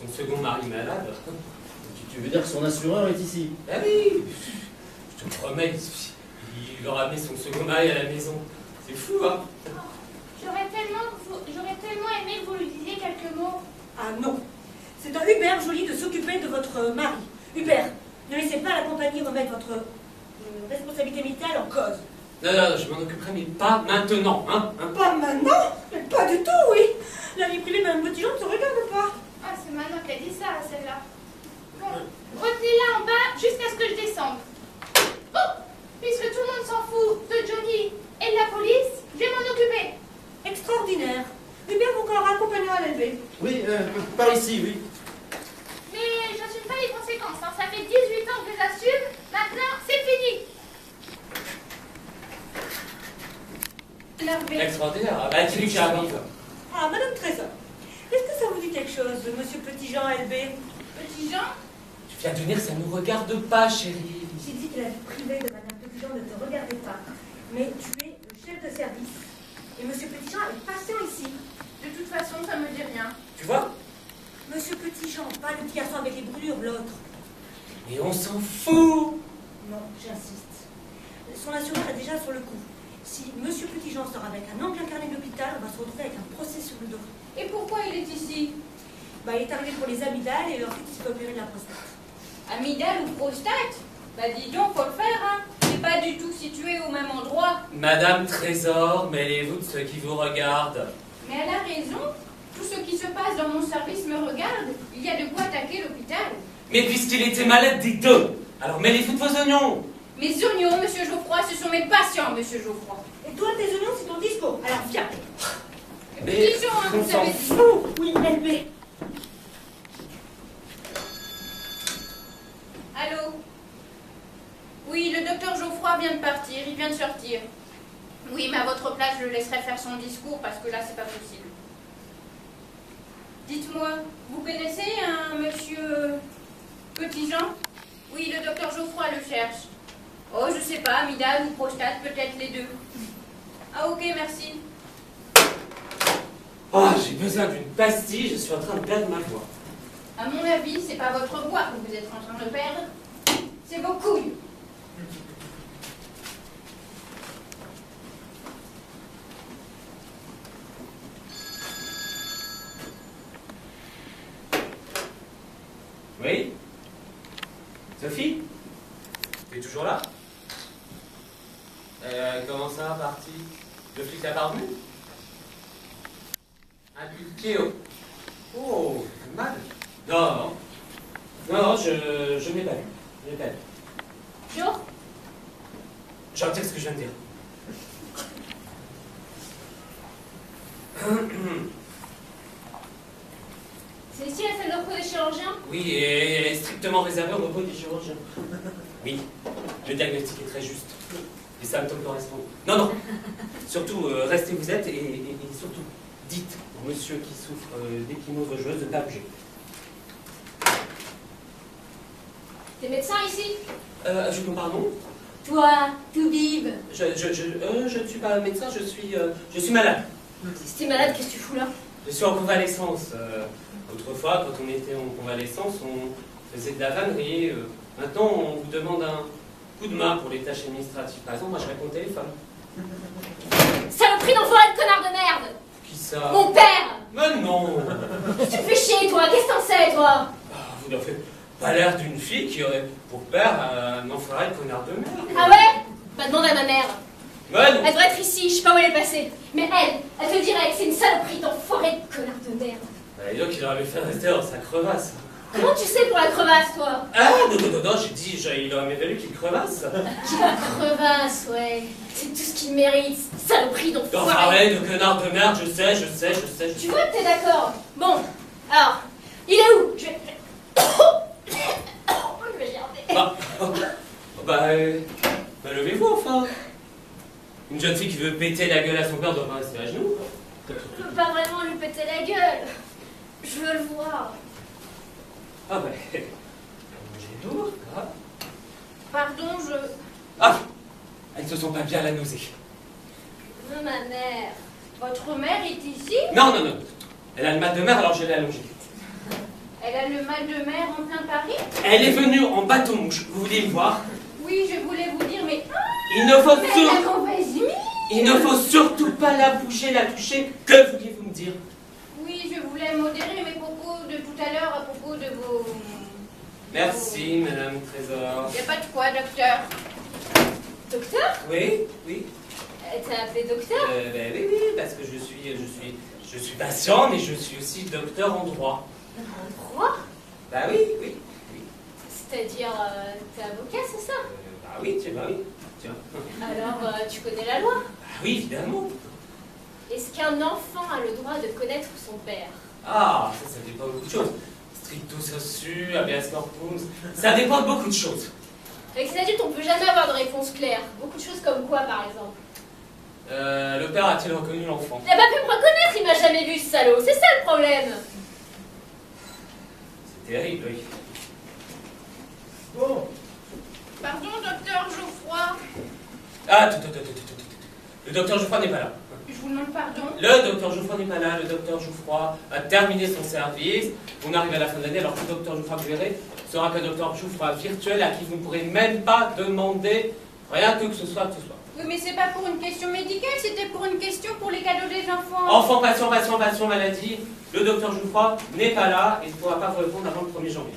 son second mari malade. Tu veux dire que son assureur est ici? Ah oui, je te promets, il leur a amené son second mari à la maison. C'est fou, hein? J'aurais tellement aimé que vous lui disiez quelques mots. Ah non, c'est à Hubert Joly de s'occuper de votre mari. Hubert, ne laissez pas la compagnie remettre votre responsabilité militaire en cause. Non, je m'en occuperai, mais pas maintenant, hein? Pas maintenant? Mais pas du tout, oui. La vie privée d'un petit homme ne se regarde pas. Ah, c'est maintenant qu'elle dit ça, celle-là. Bon, retenez-la en bas jusqu'à ce que je descende. Oh, puisque tout le monde s'en fout de Johnny et de la police, je vais m'en occuper. Extraordinaire. Hubert vous encore accompagnera à l'élever. Oui, par ici, oui. Mais j'assume pas les conséquences, hein. Ça fait 18 ans que je les assume, maintenant c'est fini. Extraordinaire. Ah, bah, dis-lui que j'arrive. Ah, Madame Trésor, est-ce que ça vous dit quelque chose, Monsieur Petit-Jean LB? Petit-Jean, Tu viens de venir, ça ne nous regarde pas, chérie. J'ai dit que la vie privée de Madame Petit-Jean ne te regardait pas, mais tu es le chef de service. Et Monsieur Petit-Jean est patient ici. de toute façon, ça me dit rien. Tu vois? Monsieur Petit-Jean, pas le petit garçon avec les brûlures, l'autre. Mais on s'en fout. Non, j'insiste. Son assureur est déjà sur le coup. Si Monsieur Petit-Jean sort avec un angle incarné de l'hôpital, on va se retrouver avec un procès sur le dos. Et pourquoi il est ici? Bah, il est arrivé pour les amygdales et ensuite il s'est fait opérer de la prostate. Amygdale ou prostate? Bah dis donc, faut le faire, hein. C'est pas du tout situé au même endroit. Madame Trésor, mêlez-vous de ceux qui vous regardent. Mais elle a raison. Tout ce qui se passe dans mon service me regarde. Il y a de quoi attaquer l'hôpital. Mais puisqu'il était malade des deux, alors mêlez-vous de vos oignons. Mes oignons, monsieur Geoffroy, ce sont mes patients, monsieur Geoffroy. Et toi, tes oignons, c'est ton discours. Alors viens. Mais Disons, hein, on vous s'en avez dit. Fout. Oui, LB. Allô? Oui, le docteur Geoffroy vient de partir, il vient de sortir. Oui, mais à votre place, je le laisserai faire son discours parce que là, c'est pas possible. Dites-moi, vous connaissez un monsieur Petit-Jean? Oui, le docteur Geoffroy le cherche. Oh, je sais pas, amygdale ou prostate, peut-être les deux. Ah, ok, merci. Oh, j'ai besoin d'une pastille, je suis en train de perdre ma voix. À mon avis, c'est pas votre voix que vous êtes en train de perdre, c'est vos couilles. Oui? Sophie? Tu es toujours là? Comment ça, parti? Le flic l'a parvenu? Un but de Théo. Oh, mal. Non, je n'ai pas vu. Je n'ai pas vu. Jo, Je retire ce que je viens de dire. C'est ici la salle de repos des chirurgiens? Oui, et elle est strictement réservée au repos des chirurgiens. Oui, le diagnostic est très juste. Les symptômes correspondent. Non. Surtout, restez où vous êtes et surtout, dites au monsieur qui souffre d'échymose veugeuse de ne pas bouger. T'es médecin ici? Je vous pardon? Toi, tout bib. Je ne suis pas médecin, je suis malade. Si t'es malade, qu'est-ce que tu fous là? Je suis en convalescence. Autrefois, quand on était en convalescence, on faisait de la vannerie. Maintenant, on vous demande un coup de main pour les tâches administratives. Par exemple, moi, je réponds au téléphone. Saloperie d'enfoiré de connard ça? Mon père! Mais non! Tu me fais chier, toi! Qu'est-ce que t'en sais, toi? Vous n'avez pas l'air d'une fille qui aurait pour père un enfoiré de connard de merde. Ah ouais? Bah demande à ma mère. Mais non! Elle devrait être ici, je sais pas où elle est passée. Mais elle te dirait que c'est une saloperie d'enfoiré de connard de merde. Bah, dis donc, il aurait mieux fait de rester dans sa crevasse. Comment tu sais pour la crevasse, toi? Ah, non, j'ai dit, il aurait mieux fallu qu'il crevasse. La crevasse, ouais. C'est tout ce qu'il mérite, saloperie d'enfoiré. Enfoiré de connard de merde, je sais. Tu vois que t'es d'accord? Bon, alors, il est où? Je vais gerber. Bah, levez-vous enfin. Une jeune fille qui veut péter la gueule à son père doit pas rester à genoux. Je peux pas vraiment lui péter la gueule. Je veux le voir. Ah bah, j'ai lourd, hein. Pardon, Ah, elles ne se sont pas bien à la nausée. Non, ma mère. Votre mère est ici? Non. Elle a le mal de mer, alors je l'ai allongée. Elle a le mal de mer en plein Paris? Elle est venue en bateau-mouche. Vous voulez me voir? Oui, je voulais vous dire, mais... Il ne faut Mais surtout... la mauvaise mine! Il ne faut surtout pas la bouger, la toucher. Que vouliez-vous me dire? Oui, je voulais modérer mes propos de tout à l'heure à propos de vos... Merci, Madame Trésor. Y a pas de quoi, docteur. Docteur? Oui. Elle t'a appelé docteur? Oui, parce que je suis patient, mais je suis aussi docteur en droit. En droit? Bah oui. C'est-à-dire, t'es avocat, c'est ça? Bah oui, tiens. Alors, tu connais la loi? Bah oui, évidemment. Est-ce qu'un enfant a le droit de connaître son père? Ah, ça dépend de beaucoup de choses. Stricto sensu, habeas corpus, ça dépend de beaucoup de choses. Avec ces adultes, on peut jamais avoir de réponse claire. Beaucoup de choses comme quoi, par exemple? Le père a-t-il reconnu l'enfant? Il n'a pas pu me reconnaître, il m'a jamais vu, ce salaud. C'est ça le problème. C'est terrible, oui. Bon, Pardon, docteur Geoffroy. Ah, le docteur Geoffroy n'est pas là. Je vous demande pardon. Le docteur Geoffroy n'est pas là. Le docteur Geoffroy a terminé son service. On arrive à la fin de l'année, alors que le docteur Geoffroy, vous verrez, sera qu'un docteur Geoffroy virtuel à qui vous ne pourrez même pas demander rien que ce soit. Oui, mais c'est pas pour une question médicale, c'était pour une question pour les cadeaux des enfants. Enfant, passion, maladie. Le docteur Geoffroy n'est pas là et ne pourra pas vous répondre avant le 1er janvier.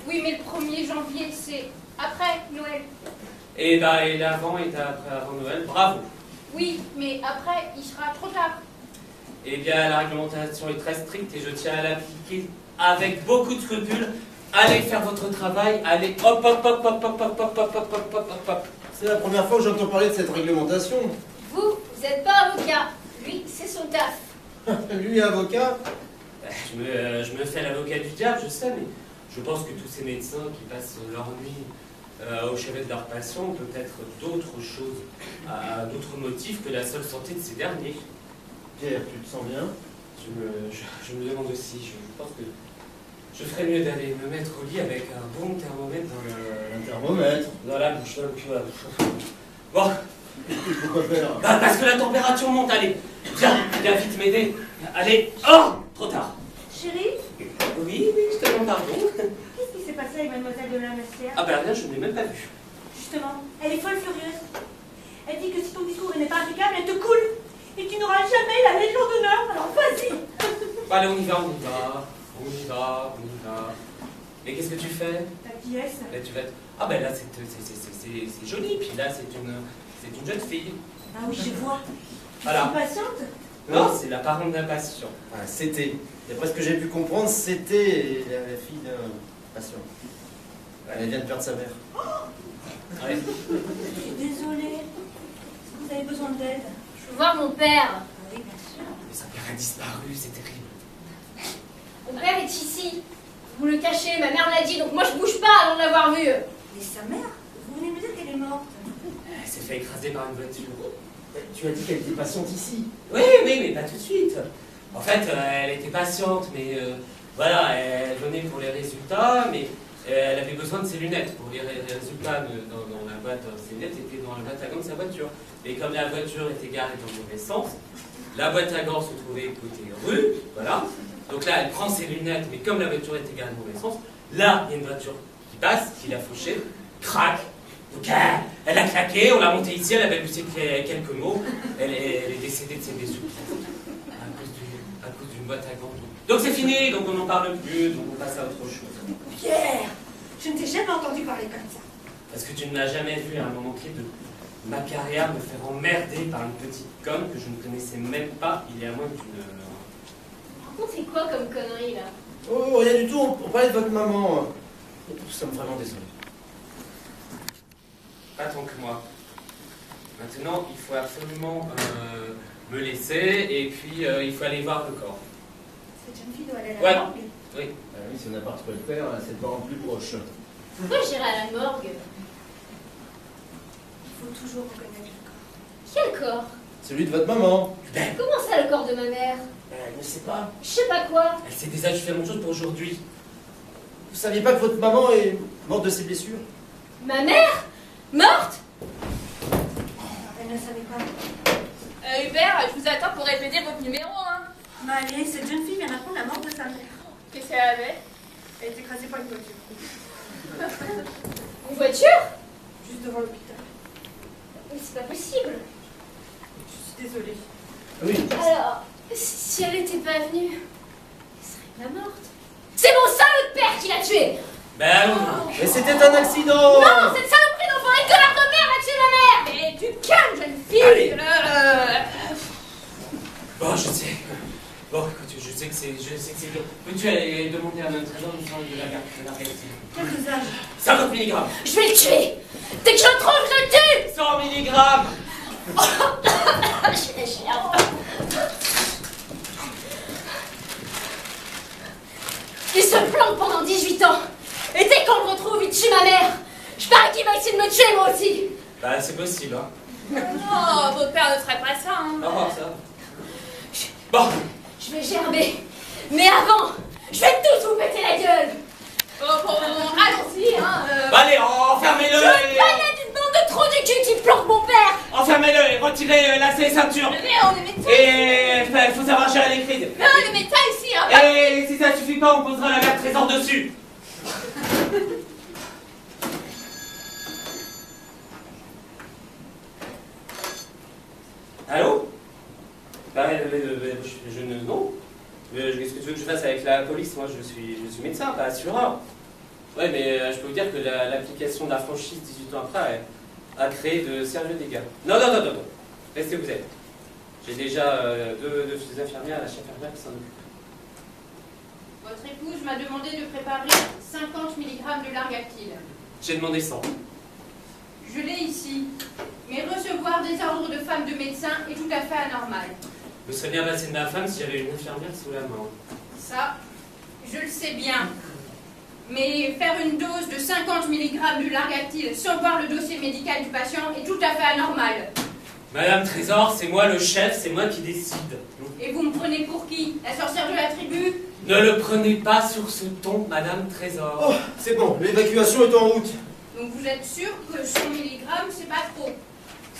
Oui, mais le 1er janvier, c'est après Noël. Et l'avant est avant Noël. Bravo. Oui, mais après, il sera trop tard. Eh bien, la réglementation est très stricte et je tiens à l'appliquer avec beaucoup de scrupules. Allez faire votre travail, allez hop. c'est la première fois que j'entends parler de cette réglementation. Vous n'êtes pas avocat. Lui, c'est son taf. Lui, avocat. Je me fais l'avocat du diable, je sais, mais je pense que tous ces médecins qui passent leur nuit au chevet de leurs patients ont peut-être d'autres choses, d'autres motifs que la seule santé de ces derniers. Pierre, tu te sens bien? Je me demande aussi, je pense que je ferais mieux d'aller me mettre au lit avec un bon thermomètre Un thermomètre. dans la bouche. Bon, Pourquoi faire? parce que la température monte, allez, viens vite m'aider. Allez, oh, trop tard. Chérie, Oui, je te demande pardon. qu'est-ce qui s'est passé avec mademoiselle de la Massière? Ah ben rien, je ne l'ai même pas vu. Justement, elle est folle furieuse. Elle dit que si ton discours n'est pas impeccable, elle te coule. Et tu n'auras jamais la Légion d'honneur, alors vas-y. Bon, allez, on y va. Mais qu'est-ce que tu fais? Ta pièce. Là, tu vas... Ah ben là, c'est joli, puis là, c'est une jeune fille. Ah oui, je vois. Voilà. Tu es patiente? Non, c'est la parente d'un patient. Ah, c'était. D'après ce que j'ai pu comprendre, c'était la fille d'un patient. Elle vient de perdre sa mère. Ouais. Je suis désolée. Est-ce que vous avez besoin d'aide? Je veux voir mon père. Oui, bien sûr. Mais sa mère a disparu, c'est terrible. Mon père est ici. Vous le cachez, ma mère me l'a dit, donc moi je bouge pas avant de l'avoir vu. Et sa mère? Vous venez me dire qu'elle est morte? Elle s'est fait écraser par une voiture. Tu as dit qu'elle était patiente ici. Oui, mais pas tout de suite. En fait, elle était patiente, mais voilà, elle venait pour les résultats, mais elle avait besoin de ses lunettes pour les résultats dans la boîte. Ses lunettes étaient dans la boîte à gants de sa voiture. Et comme la voiture était garée dans le mauvais sens, la boîte à gants se trouvait côté rue, voilà. Donc là, elle prend ses lunettes, mais comme la voiture était garée dans le mauvais sens, là, il y a une voiture qui passe, qui l'a fauchée, crac. Donc elle a claqué, on l'a montée ici, elle a balbutié quelques mots, elle est décédée de ses blessures. à cause d'une boîte à gants. Donc c'est fini, donc on n'en parle plus, donc on passe à autre chose. Pierre, je ne t'ai jamais entendu parler comme ça. Parce que tu ne m'as jamais vu à un moment clé de ma carrière me faire emmerder par une petite conne que je ne connaissais même pas il y a moins d'une heure. Par contre, c'est quoi comme connerie là? Oh, rien du tout, on parlait de votre maman. Nous sommes vraiment désolés. Pas tant que moi. Maintenant, il faut absolument me laisser et puis il faut aller voir le corps. Cette jeune fille doit aller à Ouais. la morgue. Oui. Ah oui, si on n'a pas trop le faire, c'est le parent plus proche. Pourquoi j'irai à la morgue? Il faut toujours reconnaître le corps. Quel corps? Celui de votre maman. Comment ça, le corps de ma mère? Elle ne sait pas. Je sais pas quoi. Elle sait déjà suffisamment de choses pour aujourd'hui. Vous saviez pas que votre maman est morte de ses blessures? Ma mère? Morte? Elle ne savait pas. Hubert, je vous attends pour répéter votre numéro, hein. Mais allez, cette jeune fille vient d'apprendre la mort de sa mère. Qu'est-ce qu'elle avait? Elle est écrasée par une voiture. Une voiture? Juste devant l'hôpital. Mais c'est pas possible. Je suis désolée. Oui. Alors, si elle était pas venue, elle serait pas morte. C'est mon salaud de père qui l'a tuée! Ben oui. Mais c'était un accident. Non, cette saloperie d'enfant et connard de mère a tué ma mère! Mais tu calmes, jeune fille! Allez. Là. Bon, je sais. Bon, écoute, je sais que c'est dur. Peux-tu aller demander à notre trésor une forme de la carte de la réalité? Quel dosage? 50 milligrammes. Je vais le tuer! Dès que je le trouve, je le tue! 100 milligrammes. Je suis déchirante. Il se planque pendant 18 ans. Et dès qu'on le retrouve, il tue ma mère. Je parie qu'il va essayer de me tuer moi aussi. Bah, c'est possible, hein. Oh, votre père ne ferait pas ça, hein. Au revoir, ça. Bon. Je vais gerber. Mais avant, je vais tous vous péter la gueule. Bon, allons-y, hein. Bah, allez, enfermez-le. Je veux pas être une bande de trous du cul qui planque mon père. Enfermez-le et retirez lacets et ceintures. Mais on est médecins. Et il faut savoir gérer les crises. Non, on est médecins ici, hein. Et si ça suffit pas, on posera la carte trésor dessus. Allô? Bah, je ne... Non. Qu'est-ce que tu veux que je fasse avec la police? Moi, je suis médecin, pas assureur. Ouais, mais je peux vous dire que l'application de la franchise 18 ans après a créé de sérieux dégâts. Non. Restez où vous êtes. J'ai déjà deux infirmières, la chef infirmière qui s'en occupe. Votre épouse m'a demandé de préparer 50 mg de largactyle. J'ai demandé 100. Je l'ai ici. Mais recevoir des ordres de femme de médecin est tout à fait anormal. Je me serais bien passé de ma femme si j'avais une infirmière sous la main. Ça, je le sais bien. Mais faire une dose de 50 mg de largactyle sans voir le dossier médical du patient est tout à fait anormal. Madame Trésor, c'est moi le chef, c'est moi qui décide. Et vous me prenez pour qui? La sorcière de la tribu? Ne le prenez pas sur ce ton, Madame Trésor. Oh, c'est bon, l'évacuation est en route. Donc vous êtes sûr que 100 mg c'est pas trop?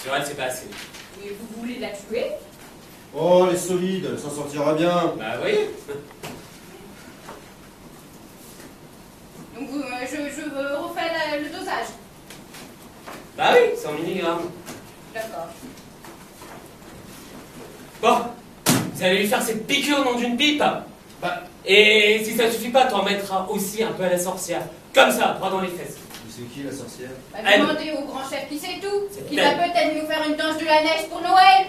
Sur elle, c'est pas assez. Mais vous voulez la tuer? Oh, elle est solide, elle s'en sortira bien. Bah oui. Donc je refais le dosage. Bah oui, 100 milligrammes. D'accord. Bon, vous allez lui faire cette piqûre dans une pipe. Bah, et si ça suffit pas, t'en mettras aussi un peu à la sorcière. Comme ça, droit dans les fesses. C'est qui la sorcière? Bah, Elle. demandez au grand chef qui sait tout. C'est Qui va elle. peut-être nous faire une danse de la neige pour Noël.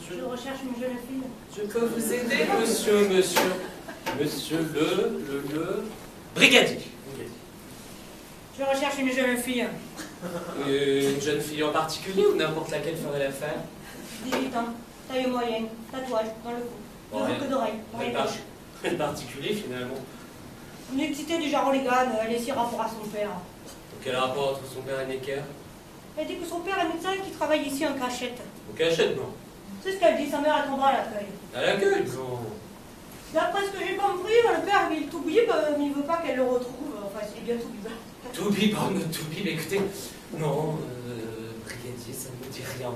Je recherche une jeune fille. Je peux vous aider, monsieur le brigadier. Je recherche une jeune fille. Une jeune fille en particulier ou n'importe laquelle ferait l'affaire? 18 ans, taille moyenne, tatouage dans le cou. Bon, Deux rien- boucles d'oreilles, Rien oreilles de gauche. rien de particulier finalement. Une excitée du genre Orlégan, elle est si rapport à son père. Donc quel rapport entre son père et Necker? Elle dit que son père est médecin et qu'il travaille ici en cachette. Au cachette, non. C'est ce qu'elle dit, sa mère attendra à l'accueil. À l'accueil, non. D'après ce que j'ai compris, le père il tout bib, mais il veut pas qu'elle le retrouve. Enfin, c'est bien tout bib. Tout bib, mais écoutez, non, brigadier, ça ne me dit rien.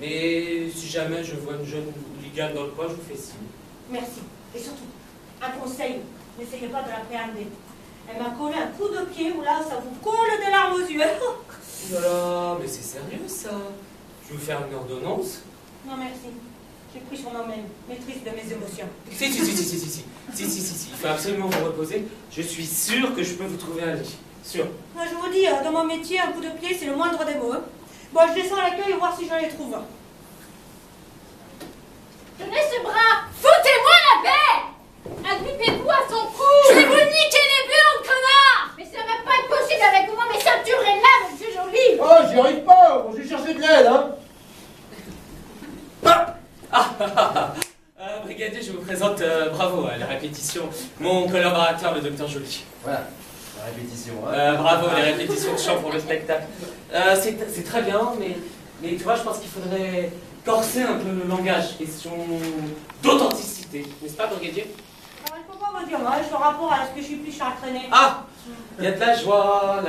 Mais si jamais je vois une jeune hooligan dans le coin, je vous fais signe. Merci. Et surtout, Un conseil, n'essayez pas de l'appréhender. Elle m'a collé un coup de pied où là, ça vous colle des larmes aux yeux. Oh là là, mais c'est sérieux ça. Je vais vous faire une ordonnance. Non, merci. J'ai pris sur moi-même maîtrise de mes émotions. Si. Il faut absolument vous reposer. Je suis sûr que je peux vous trouver un lit. Sûr. Moi, je vous dis, dans mon métier, un coup de pied, c'est le moindre des mots. Hein. Bon, je descends à l'accueil et voir si je les trouve. Tenez ce bras. Foutez-moi la paix. Agrippez-vous à son cou. Je vais vous niquer les burnes, connard. Mais ça va pas être possible avec moi, mes ceintures est là, monsieur Joly. Oh, j'y arrive pas. Bon, je vais chercher de l'aide, hein. Brigadier, je vous présente, bravo à la répétition, mon collaborateur, le docteur Joly. Voilà, la répétition. Hein. Bravo, les répétitions de chant pour le spectacle. C'est très bien, mais tu vois, je pense qu'il faudrait corser un peu le langage, question d'authenticité. N'est-ce pas, Brigadier? Alors, il faut pas vous dire, moi, je rapport à ce que je suis plus chartraînée. Ah, il y a de la joie,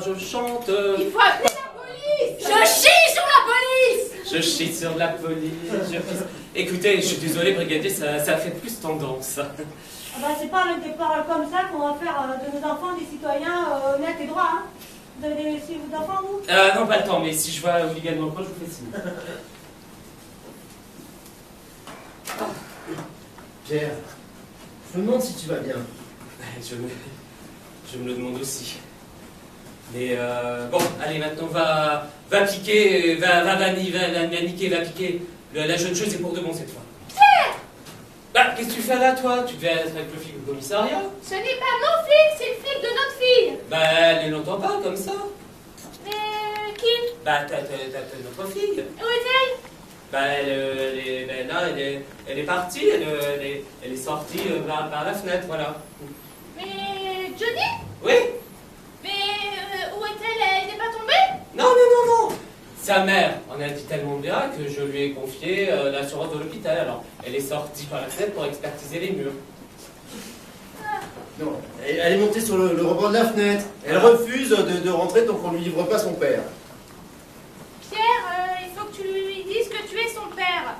je chante. Il faut appeler la police. Je chie sur la police. Je chie sur la police. Écoutez, je suis désolé, Brigadier, ça fait plus tendance. Ah bah, c'est pas avec des paroles comme ça qu'on va faire de nos enfants des citoyens honnêtes et droits. Hein. Vous avez des enfants, vous? Non, pas le temps, mais si je vois Hooligan dans le coin, je vous fais signe. Pierre, je me demande si tu vas bien. Je me le demande aussi. Mais bon, allez, maintenant va piquer, va niquer, va piquer. La jeune chose est pour de bon cette fois. Bah, qu'est-ce que tu fais là, toi? Tu devais être avec le flic au commissariat? Ce n'est pas mon flic, c'est le flic de notre fille. Bah, elle ne l'entend pas comme ça. Mais qui? Bah, t'as notre fille. Où est-elle? Bah, elle est partie, elle est sortie par la fenêtre, voilà. Mais Johnny? Oui? Mais où est-elle? Elle n'est pas tombée? Non. Sa mère en a dit tellement bien que je lui ai confié l'assurance de l'hôpital. Alors, elle est sortie par la fenêtre pour expertiser les murs. Non, elle est montée sur le rebord de la fenêtre. Elle refuse de rentrer tant qu'on ne lui livre pas son père. Pierre, il faut que tu lui dises que tu es son père.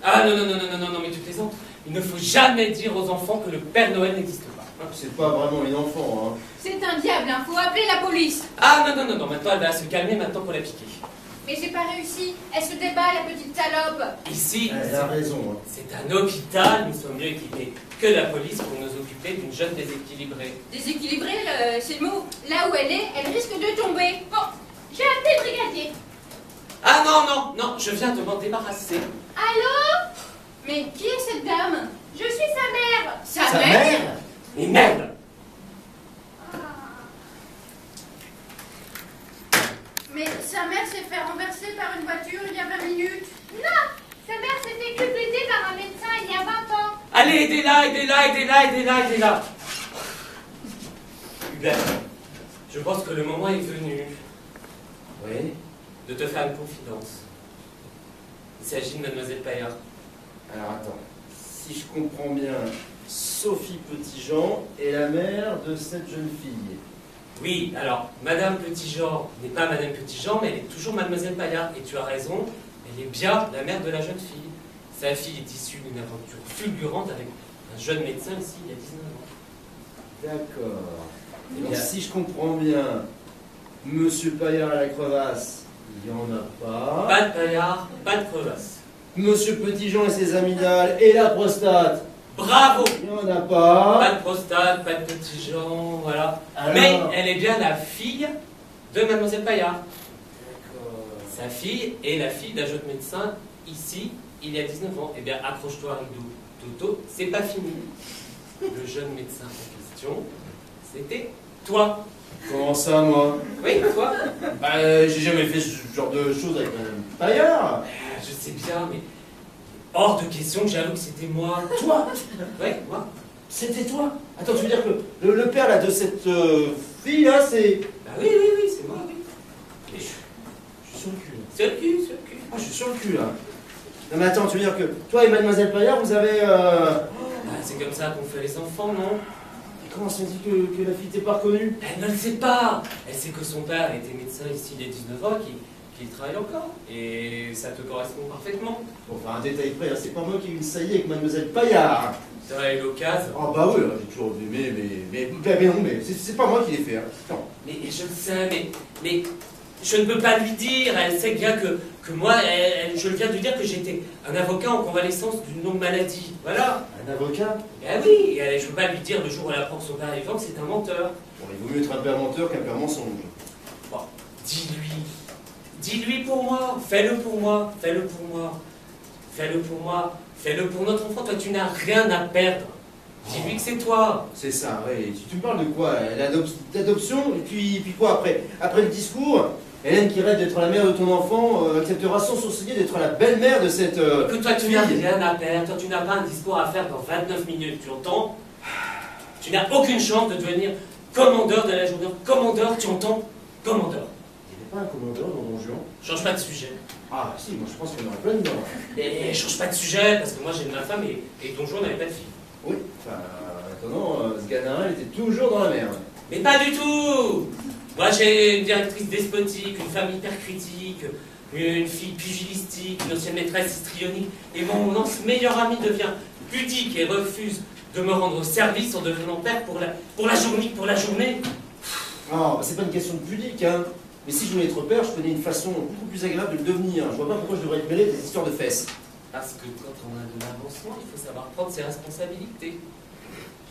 Ah non, mais tu plaisantes. Il ne faut jamais dire aux enfants que le Père Noël n'existe pas. C'est pas vraiment une enfant, hein. C'est un diable, hein. Faut appeler la police. Ah non, maintenant elle va se calmer maintenant pour la piquer. Mais j'ai pas réussi. Elle se débat, la petite salope. Ici, Elle a raison, hein. c'est un hôpital, nous sommes mieux équipés que la police pour nous occuper d'une jeune déséquilibrée. Déséquilibrée, c'est le mot. Là où elle est, elle risque de tomber. Bon, j'ai appelé le brigadier. Ah non, je viens de m'en débarrasser. Allô? Mais qui est cette dame? Je suis sa mère. Sa mère? Mais merde! Mais sa mère s'est fait renverser par une voiture il y a 20 minutes. Non, sa mère s'est fait culbuter par un médecin il y a 20 ans. Allez, aidez-la! Hubert, je pense que le moment est venu. Oui. De te faire une confidence. Il s'agit de Mademoiselle Paillard. Alors attends, si je comprends bien, Sophie Petitjean est la mère de cette jeune fille. Oui, alors, Madame Petitjean n'est pas Madame Petitjean, mais elle est toujours Mademoiselle Paillard. Et tu as raison, elle est bien la mère de la jeune fille. Sa fille est issue d'une aventure fulgurante avec un jeune médecin ici, il y a 19 ans. D'accord. Eh Donc bien, si je comprends bien, Monsieur Paillard à la crevasse, il n'y en a pas. pas de Paillard, pas de crevasse. Monsieur Petitjean et ses amygdales et la prostate, Bravo! il n'y en a pas. Pas de prostate, pas de Petitjean, voilà. Alors Mais elle est bien la fille de Mademoiselle Paillard. D'accord. Sa fille est la fille d'un jeune médecin ici, il y a 19 ans. Eh bien, accroche-toi, Rideau. Toto, c'est pas fini. Le jeune médecin en question, c'était toi. Comment ça, moi? Oui, toi. J'ai jamais fait ce genre de choses avec Madame Paillard. Je sais bien, mais hors de question que j'avoue que c'était moi. Toi? Oui, moi. C'était toi? Attends, tu veux dire que le père là, de cette fille là, c'est... Bah oui, c'est moi, oui. Mais Je suis sur le cul. Là. c'est le cul. Ah, je suis sur le cul là. Non mais attends, tu veux dire que toi et Mademoiselle Paillard, vous avez... Bah, c'est comme ça qu'on fait les enfants, non? Et comment ça dit que la fille t'est pas reconnue? Elle ne le sait pas. Elle sait que son père était médecin ici il y a 19 ans, qu'il travaille encore. Et ça te correspond parfaitement. Bon, enfin un détail près, hein, c'est pas moi qui ai eu une saillie avec Mademoiselle Paillard. T'as eu l'occasion. Ah bah oui, j'ai toujours vu, mais non, mais c'est pas moi qui l'ai fait, hein. Non. Mais je le sais, mais je ne peux pas lui dire. Elle sait bien que moi, je viens de lui dire que j'étais un avocat en convalescence d'une longue maladie. Voilà. Un avocat? Ben oui, et je ne peux pas lui dire le jour où elle apprend que son père est vivant que c'est un menteur. Bon, il vaut mieux être un père menteur qu'un père mensonge. Bon, dis-lui. Dis-lui pour moi. Fais-le pour moi. Fais-le pour moi. Fais-le pour moi. Fais-le pour notre enfant. Toi, tu n'as rien à perdre. Dis-lui que c'est toi. C'est ça, oui. Tu me parles de quoi? L'adoption? Et puis quoi après? Après le discours, Hélène qui rêve d'être la mère de ton enfant acceptera sans sourciller d'être la belle-mère de cette Que toi, tu n'as fille. rien à perdre. Toi, tu n'as pas un discours à faire dans 29 minutes. Tu entends? Tu n'as aucune chance de devenir commandeur de la journée. Commandeur, tu entends? Commandeur. Il n'y avait pas un commandeur dans Don Juan? Change pas de sujet. Ah si, moi je pense qu'il y en aurait plein dedans. Et change pas de sujet, parce que moi j'ai de ma femme et ton jour n'avait pas de fille. Oui, enfin, maintenant, ce gadin, elle était toujours dans la merde. Mais pas du tout! Moi j'ai une directrice despotique, une femme hyper critique, une fille pugilistique, une ancienne maîtresse histrionique, et mon meilleur ami devient pudique et refuse de me rendre service en devenant père pour la journée. Ah, bah, c'est pas une question de pudique, hein. Mais si je voulais être père, je connais une façon beaucoup plus agréable de le devenir. Je vois pas pourquoi je devrais être mêlé des histoires de fesses. Parce que quand on a de l'avancement, il faut savoir prendre ses responsabilités.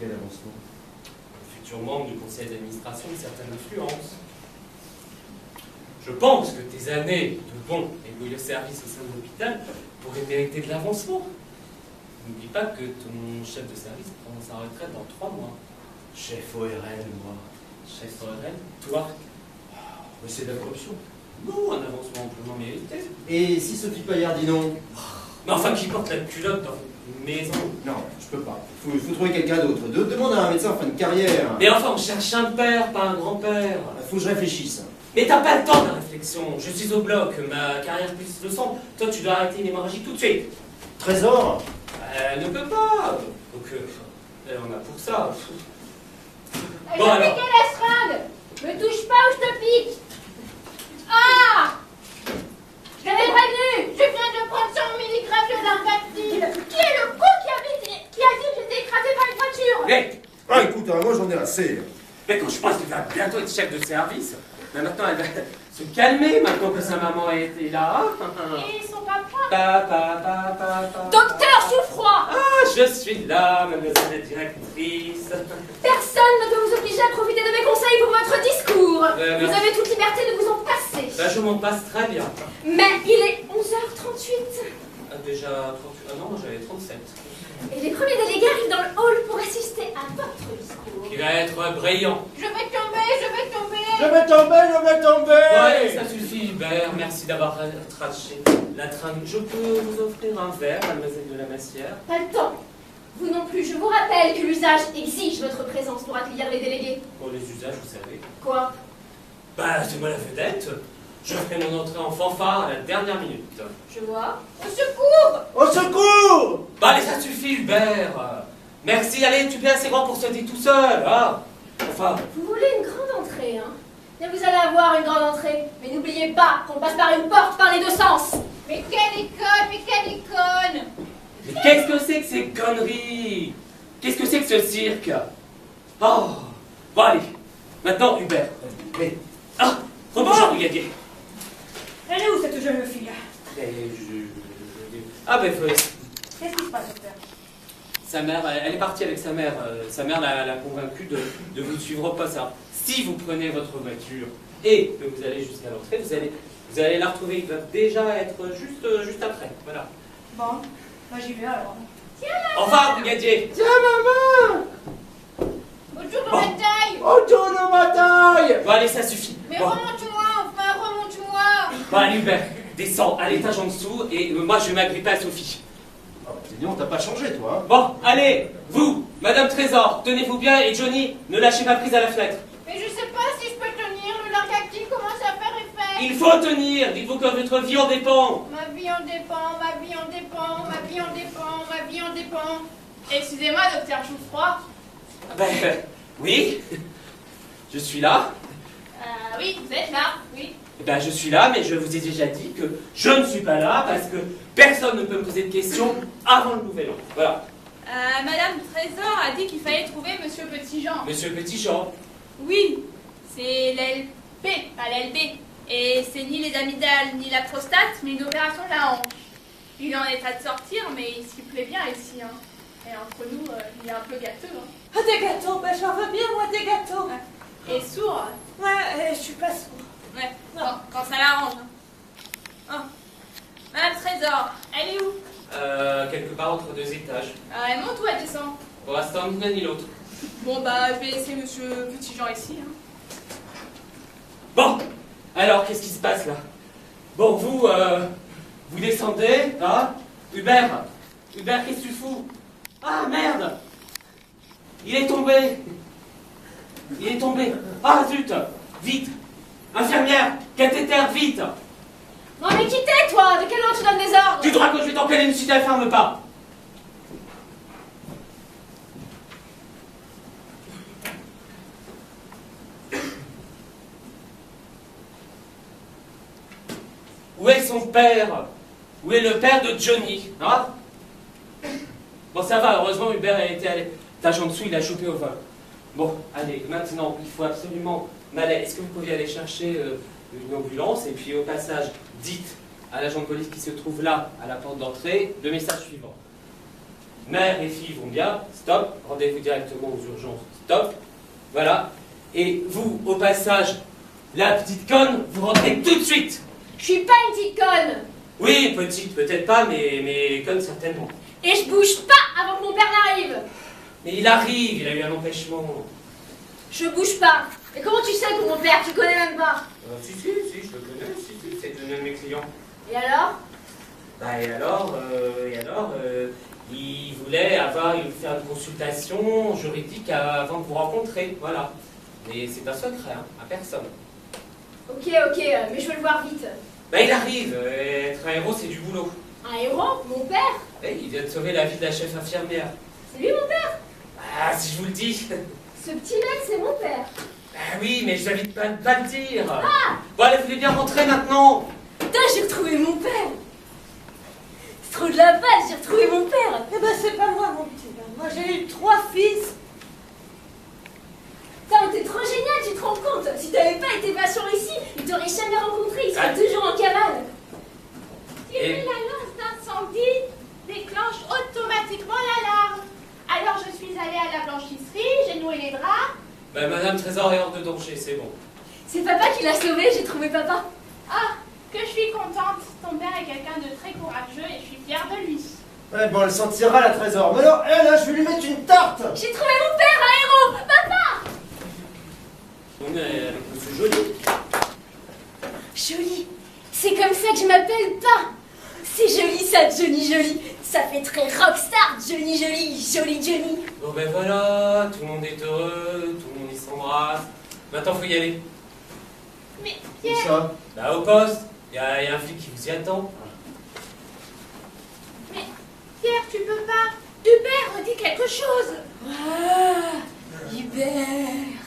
Quel avancement? Futur membre du conseil d'administration de certaines influences. Je pense que tes années de bons et loyaux services au sein de l'hôpital pourraient mériter de l'avancement. N'oublie pas que ton chef de service prend sa retraite dans 3 mois. Chef ORL, moi. Chef ORL, toi. Mais c'est de la corruption. Non, un avancement amplement mérité. Et si Sophie Paillard dit non? Mais enfin, qui porte la culotte dans une maison? Non, je peux pas. Il faut trouver quelqu'un d'autre. Demande à un médecin en fin de carrière. Mais enfin, on cherche un père, pas un grand-père. Faut que je réfléchisse. Mais t'as pas le temps de la réflexion. Je suis au bloc, ma carrière plus le sang. Toi, tu dois arrêter une hémorragie tout de suite. Trésor? Elle ne peut pas. Donc, on a pour ça. Je Bon, vais alors. piquer la seringue. Me touche pas ou je te pique. Ah! Je t'avais prévenu. Je viens de prendre 100 mg de Largactile. Qui est le con qui a dit que j'étais écrasé par une voiture? Mais, Ah, écoute, moi j'en ai assez. mais quand je pense qu'il va bientôt être chef de service, mais maintenant elle va se calmer maintenant que sa maman est là. Et son papa? Papa. Docteur Souffroy, Ah, je suis là, mademoiselle la directrice. personne ne peut vous obliger à profiter de mes conseils pour votre discours. Merci. Vous avez toute liberté de vous en passer. Là, je m'en passe très bien. Mais il est 11h38. Ah, déjà 38. Ah non, moi j'avais 37. Et les premiers délégués arrivent dans le hall pour assister à votre discours. Qui va être brillant. Je vais tomber, je vais tomber. Je vais tomber. Bon, allez, ça suffit, Hubert. Merci d'avoir traché la tringle. Je peux vous offrir un verre, mademoiselle de la Massière? Pas le temps. Vous non plus, je vous rappelle que l'usage exige votre présence pour accueillir les délégués. Pour les usages, vous savez. Quoi? Bah, c'est moi la vedette. Je ferai mon entrée en fanfare à la dernière minute. Je vois. Au secours! Au secours! Bah, allez, ça suffit, Hubert. Merci, allez, tu es assez grand pour se dire tout seul, hein. Enfin, Vous voulez une grande entrée, hein? Bien, vous allez avoir une grande entrée. Mais n'oubliez pas qu'on passe par une porte par les deux sens. Mais quelle école, mais quelle école! mais qu'est-ce que c'est que ces conneries? Qu'est-ce que c'est que ce cirque? Oh, bon, allez. Maintenant, Hubert. Mais, Ah, rebonjour, brigadier. Elle est où cette jeune fille? Mais Ah, ben, Qu'est-ce qui se passe, docteur? sa mère, elle est partie avec sa mère. Sa mère l'a convaincue de vous suivre au poste. Alors, si vous prenez votre voiture et que vous allez jusqu'à l'entrée, vous allez la retrouver. Ils doivent déjà être juste après. Voilà. Bon, moi j'y vais alors. Au revoir, brigadier. tiens maman! Autour de Bon. ma taille! Autour de ma taille! Bon, allez, ça suffit. Mais Bon, remonte-moi, enfin, remonte-moi! bon allez, Hubert, descends à l'étage en dessous et moi, je vais m'agripper à Sophie. Ah, dis donc, t'as pas changé toi, hein? Bon, allez, vous, Madame Trésor, tenez-vous bien et Johnny, ne lâchez pas prise à la fenêtre. Mais je sais pas si je peux tenir, le Largactile commence à faire effet! Il faut tenir, dites-vous que votre vie en dépend. Ma vie en dépend, ma vie en dépend, ma vie en dépend, ma vie en dépend. Excusez-moi, docteur Jouffroy. Ben, oui, je suis là. Oui, vous êtes là, oui. Eh ben, je suis là, mais je vous ai déjà dit que je ne suis pas là parce que personne ne peut me poser de questions avant le nouvel an. Voilà. Madame Trésor a dit qu'il fallait trouver Monsieur Petitjean. Monsieur Petitjean. Oui, c'est l'LP, pas l'LB. Et c'est ni les amygdales ni la prostate, mais une opération de la hanche. Il en est à de sortir, mais il s'y plaît bien ici. Hein. Et entre nous, il est un peu gâteux. Hein. Ah, des gâteaux, ben j'en veux bien, moi, des gâteaux. Et sourd. Ouais, je suis pas sourd. Ouais, quand ça l'arrange. Hein. Oh. Madame Trésor, elle est où? Quelque part entre 2 étages. Elle monte ou elle descend? Pour l'instant, ni l'un ni l'autre. Bon, bah, je vais laisser Monsieur Petitjean ici. Hein. Bon, alors, qu'est-ce qui se passe là? Bon, vous descendez, hein? Hubert, qu'est-ce que tu fous? Ah, merde! Il est tombé! Ah, zut! Vite! Infirmière! Cathéter, vite! Non mais qui t'es, toi? De quel nom tu donnes des ordres? Tu te racontes, je vais t'en caler si tu ferme pas! Où est son père? Où est le père de Johnny? Hein? Bon, ça va, heureusement, Hubert a été à l'étage en dessous, il a chopé au vol. Bon, allez, maintenant, il faut absolument... Malais, est-ce que vous pouvez aller chercher une ambulance et puis au passage, dites à l'agent de police qui se trouve là, à la porte d'entrée, le message suivant. Mère et fille vont bien, stop, rendez-vous directement aux urgences, stop, voilà. Et vous, au passage, la petite conne, vous rentrez tout de suite. Je suis pas une petite conne. Oui, petite, peut-être pas, mais conne certainement. Et je bouge pas avant que mon père n'arrive. Mais il arrive, il a eu un empêchement. Je bouge pas. Et comment tu sais pour mon père? Tu connais même pas. Si, je le connais, si, c'est l'un de mes clients. Et alors? Bah, et alors, il voulait faire une consultation juridique avant de vous rencontrer, voilà. Mais c'est un secret, hein, à personne. Ok, mais je veux le voir vite. Bah, il arrive, être un héros, c'est du boulot. Un héros? Mon père? Et il vient de sauver la vie de la chef infirmière. C'est lui mon père? Ah, si je vous le dis. Ce petit mec, c'est mon père. Ah oui, mais je t'invite pas à le dire. Ah! Bon, allez, vous voulez bien rentrer maintenant? Putain, j'ai retrouvé mon père. C'est trop de la balle, j'ai retrouvé mon père. Eh ben, c'est pas moi, mon petit. Moi, j'ai eu 3 fils. Putain, t'es trop génial, tu te rends compte? Si t'avais pas été patient ici, il t'aurait jamais rencontré, il serait toujours en cavale. Tirer la lance d'incendie déclenche automatiquement l'alarme. Alors je suis allée à la blanchisserie, j'ai noué les draps. Bah, Madame Trésor est hors de danger, c'est bon. C'est papa qui l'a sauvé, j'ai trouvé papa. Ah, que je suis contente. Ton père est quelqu'un de très courageux et je suis fière de lui. Ouais, bon, elle s'en tirera, la Trésor. Mais alors, elle, là, je vais lui mettre une tarte. J'ai trouvé mon père, un héros. Papa! On est avec Monsieur Joly. Jolie, c'est comme ça que je m'appelle pas. C'est joli ça, Johnny. Ça fait très rockstar, Johnny, joli Johnny. Bon ben voilà, tout le monde est heureux, tout le monde y s'embrasse. Maintenant faut y aller. Mais Où Pierre, ça? Bah au poste, il y a un flic qui vous y attend. mais Pierre, tu peux pas. Hubert dit quelque chose. Ah, Hubert.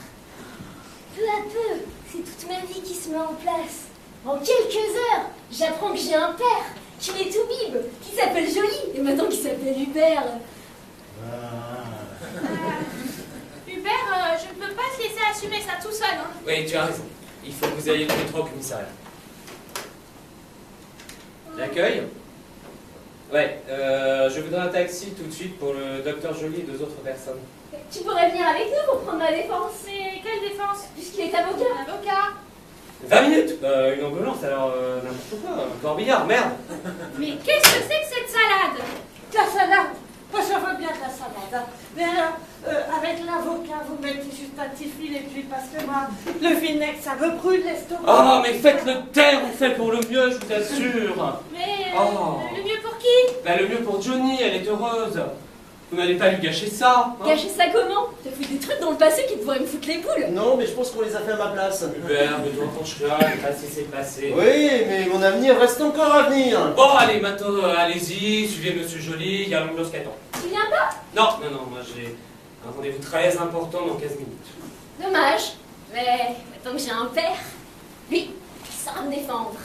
Peu à peu, c'est toute ma vie qui se met en place. En quelques heures, j'apprends que j'ai un père, qu'il est tout bib, qui s'appelle Joly, et maintenant qui s'appelle Hubert. Hubert, je ne peux pas se laisser assumer ça tout seul. Hein. Oui, tu as raison. Il faut que vous ayez le métro au commissariat. L'accueil? Ouais, je voudrais un taxi tout de suite pour le docteur Joly et 2 autres personnes. Tu pourrais venir avec nous pour prendre ma défense, Mais quelle défense? puisqu'il est avocat. Un avocat. 20 minutes. Une ambulance, alors n'importe quoi. Un corbillard, merde. Mais qu'est-ce que c'est que cette salade? La salade. Moi, je veux bien de la salade. Hein. Mais alors, avec l'avocat, vous mettez juste un petit fil et puis parce que moi, le vinaigre, ça me brûle l'estomac. Oh, mais faites-le taire, on fait pour le mieux, je vous assure. Mais Oh. le mieux pour qui? Bah, le mieux pour Johnny, elle est heureuse. Vous n'allez pas lui gâcher ça. Hein? Gâcher ça comment? T'as fait des trucs dans le passé qui pourraient me foutre les boules. Non, mais je pense qu'on les a fait à ma place. Hubert, ne doit penche rien, le passé c'est passé. Oui, mais mon avenir reste encore à venir. Bon, allez, maintenant, allez-y, suivez Monsieur Joly, il y a l'ambulance qui attend. Tu viens pas? Non, moi j'ai un rendez-vous très important dans 15 minutes. Dommage. Mais maintenant que j'ai un père, lui, il saura me défendre.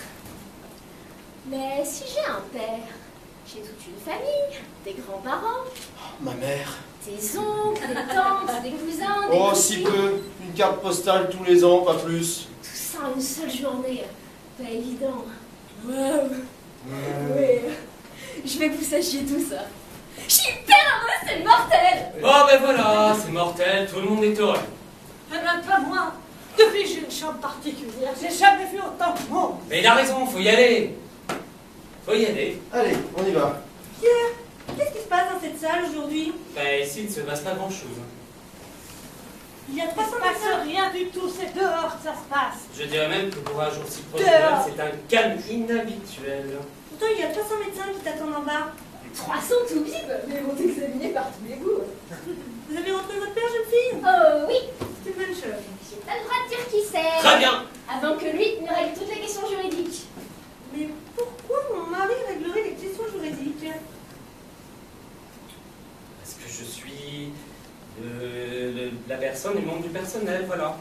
Mais si j'ai un père, J'ai toute une famille, des grands-parents, Ma mère. des oncles, des tantes, des cousins, des Oh, cousines. si peu. Une carte postale tous les ans, pas plus. Tout ça en une seule journée. Pas évident. Je vais que vous sachiez tout ça. Je suis hyper heureuse, c'est mortel. Oh ben voilà, c'est mortel, tout le monde est heureux. Eh ben, pas moi. Depuis que j'ai une chambre particulière, j'ai jamais vu autant de monde. Mais il a raison, faut y aller. Faut y aller. Allez, on y va. Pierre, qu'est-ce qui se passe dans cette salle aujourd'hui? Ben ici, il ne se passe pas grand-chose. Il y a 300 personnes. Rien du tout, c'est dehors que ça se passe. Je dirais même que pour un jour si proche de Noël, c'est un calme inhabituel. Pourtant, il y a 300 médecins qui t'attendent en bas. 300 tout bib, mais vont examiner par tous les bouts. Vous avez retrouvé votre père, jeune fille? Oh oui, C'est une bonne chose. j'ai pas le droit de dire qui c'est. Très bien. Avant que lui ne règle toutes les questions juridiques. Mais pourquoi mon mari réglerait les questions juridiques? Parce que je suis la personne, le membre du personnel, voilà.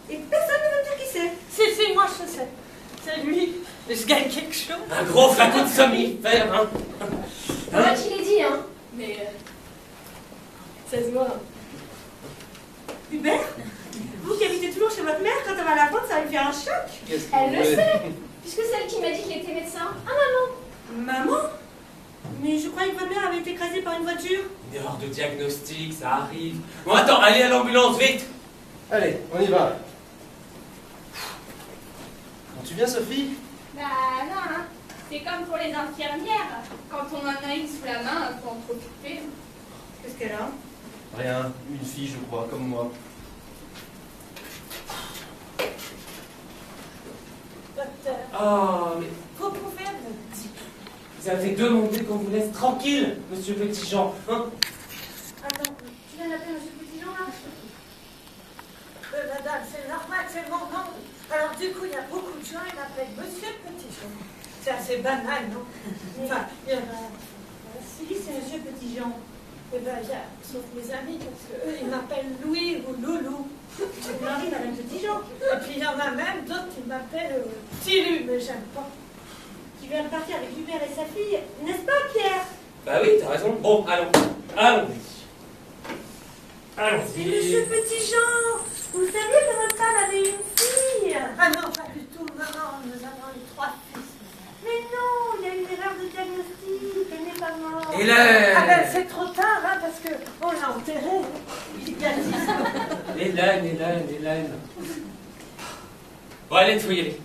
Et personne ne va me dire qui c'est. Si, moi je sais. C'est lui. Mais je gagne quelque chose. Un gros flacon de somnifère, hein. C'est moi qui l'ai dit, hein. Mais ça se voit. Hubert, vous qui habitez toujours chez votre mère, quand elle va la prendre, ça va lui faire un choc. Qu'est-ce que Elle vous le voulez? sait, puisque c'est elle qui m'a dit qu'il était médecin. Ah maman. Maman? Mais je croyais que votre mère avait été écrasée par une voiture. Une erreur de diagnostic, ça arrive. Bon, attends, allez à l'ambulance, vite. Allez, on y va. Quand tu viens, Sophie? Bah non, hein. C'est comme pour les infirmières. Quand on en a une sous la main, faut en profiter. Qu'est-ce qu'elle a? Rien, une fille, je crois, comme moi. Docteur, Oh, mais vous pouvez me dire. vous avez demandé qu'on vous laisse tranquille, monsieur Petitjean, hein. Attends, tu viens d'appeler monsieur Petitjean là? Madame, c'est normal, c'est mon nom. Alors du coup, il y a beaucoup de gens, ils m'appellent monsieur Petitjean. C'est assez banal, non? Enfin, il y en a... Si, c'est monsieur Petitjean. Eh ben, il y a, sauf mes amis, parce qu'eux, ils m'appellent Louis ou Loulou. Mon mari, madame Petitjean. Et puis il y en a même d'autres qui m'appellent Tilu, mais j'aime pas. Qui vient de partir avec Hubert et sa fille, n'est-ce pas, Pierre? Bah oui, t'as raison. Bon, allons-y. Et Allons-y. monsieur Petitjean, vous saviez que votre femme avait une fille? Ah non, pas du tout, maman, nous avons eu 3 fils. Mais non, il y a eu une erreur de diagnostic, elle n'est pas morte. Hélène. Ah ben c'est trop tard, hein, parce qu'on l'a enterrée. Il y a 10 ans. Hélène. Bon, allez, faut y aller.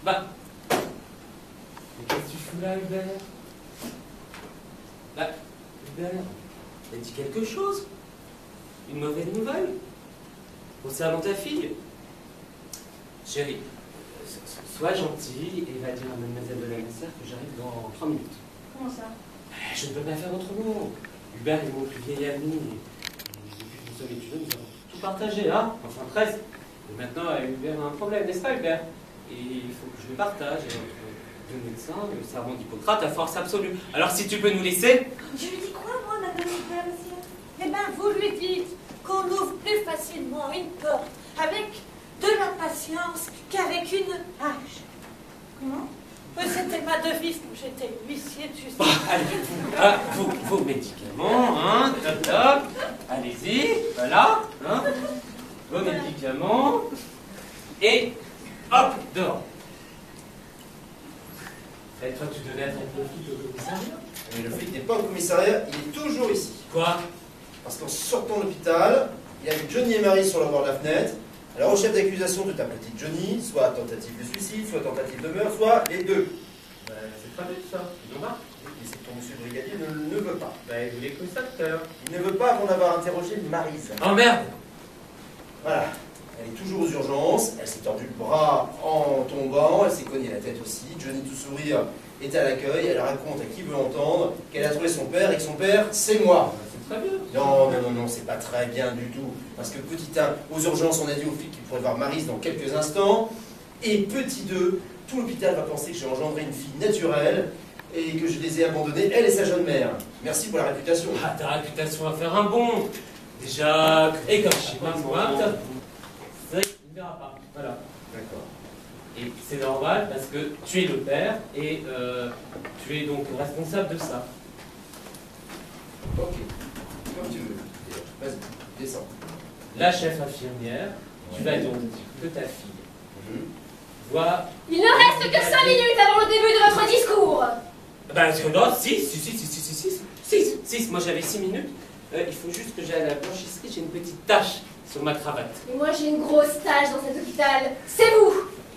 Bah. Mais qu'est-ce que tu fous là, Hubert? Bah, Hubert, t'as dit quelque chose? Une mauvaise nouvelle? Concernant ta fille? Chérie, sois gentille et va dire à mademoiselle de la Messère que j'arrive dans 3 minutes. Comment ça? Je ne peux pas faire autrement. Hubert est mon plus vieil ami. Et depuis que nous sommes étudiants, nous avons tout partagé, hein? Enfin, presque. Et maintenant, Hubert a un problème, n'est-ce pas, Hubert? Et il faut que je le partage. Et entre deux médecins, le serment d'Hippocrate a force absolue. Alors, si tu peux nous laisser. Je lui dis quoi, moi, madame Hubert, monsieur? Eh ben, vous lui dites qu'on ouvre plus facilement une porte avec de la patience qu'avec une hache. Comment? C'était ma devise quand j'étais huissier de justice. Bon, allez, vos médicaments, hein, top. Allez-y, voilà, hein. Vos médicaments. Et hop, dehors. Et toi, tu devais être avec le flic au commissariat. Mais le flic n'est pas au commissariat, il est toujours ici. Quoi? Parce qu'en sortant de l'hôpital, il y avait Johnny et Marie sur le bord de la fenêtre. Alors au chef d'accusation de ta petite Johnny, soit tentative de suicide, soit tentative de meurtre, soit les deux. C'est pas bête ça, ils ont pas. Et c'est que ton monsieur le brigadier ne veut pas. Il voulait que ça tout à l'heure. Il ne veut pas avant d'avoir interrogé Maryse. Oh merde! Voilà. Elle est toujours aux urgences, elle s'est tordu le bras en tombant, elle s'est cogné la tête aussi. Johnny tout sourire est à l'accueil, elle raconte à qui veut entendre qu'elle a trouvé son père et que son père, c'est moi. C'est très bien. Non, c'est pas très bien du tout. Parce que petit 1, aux urgences, on a dit aux flics qu'il pourrait voir Maryse dans quelques instants. Et petit 2, tout l'hôpital va penser que j'ai engendré une fille naturelle et que je les ai abandonnés, elle et sa jeune mère. Merci pour la réputation. Ah, ta réputation va faire un bond. Déjà, et comme je sais pas moi, c'est vrai qu'il ne verra pas. Voilà. D'accord. Et c'est normal parce que tu es le père et tu es donc responsable de ça. Ok, comme tu veux. Vas-y, descends. La chef infirmière, tu vas donc que ta fille voit... Il ne reste que 5 minutes avant le début de votre discours. Ben non, 6. Moi j'avais 6 minutes. Il faut juste que j'aille à la blanchisserie, j'ai une petite tache sur ma cravate. Et moi j'ai une grosse tâche dans cet hôpital. C'est vous.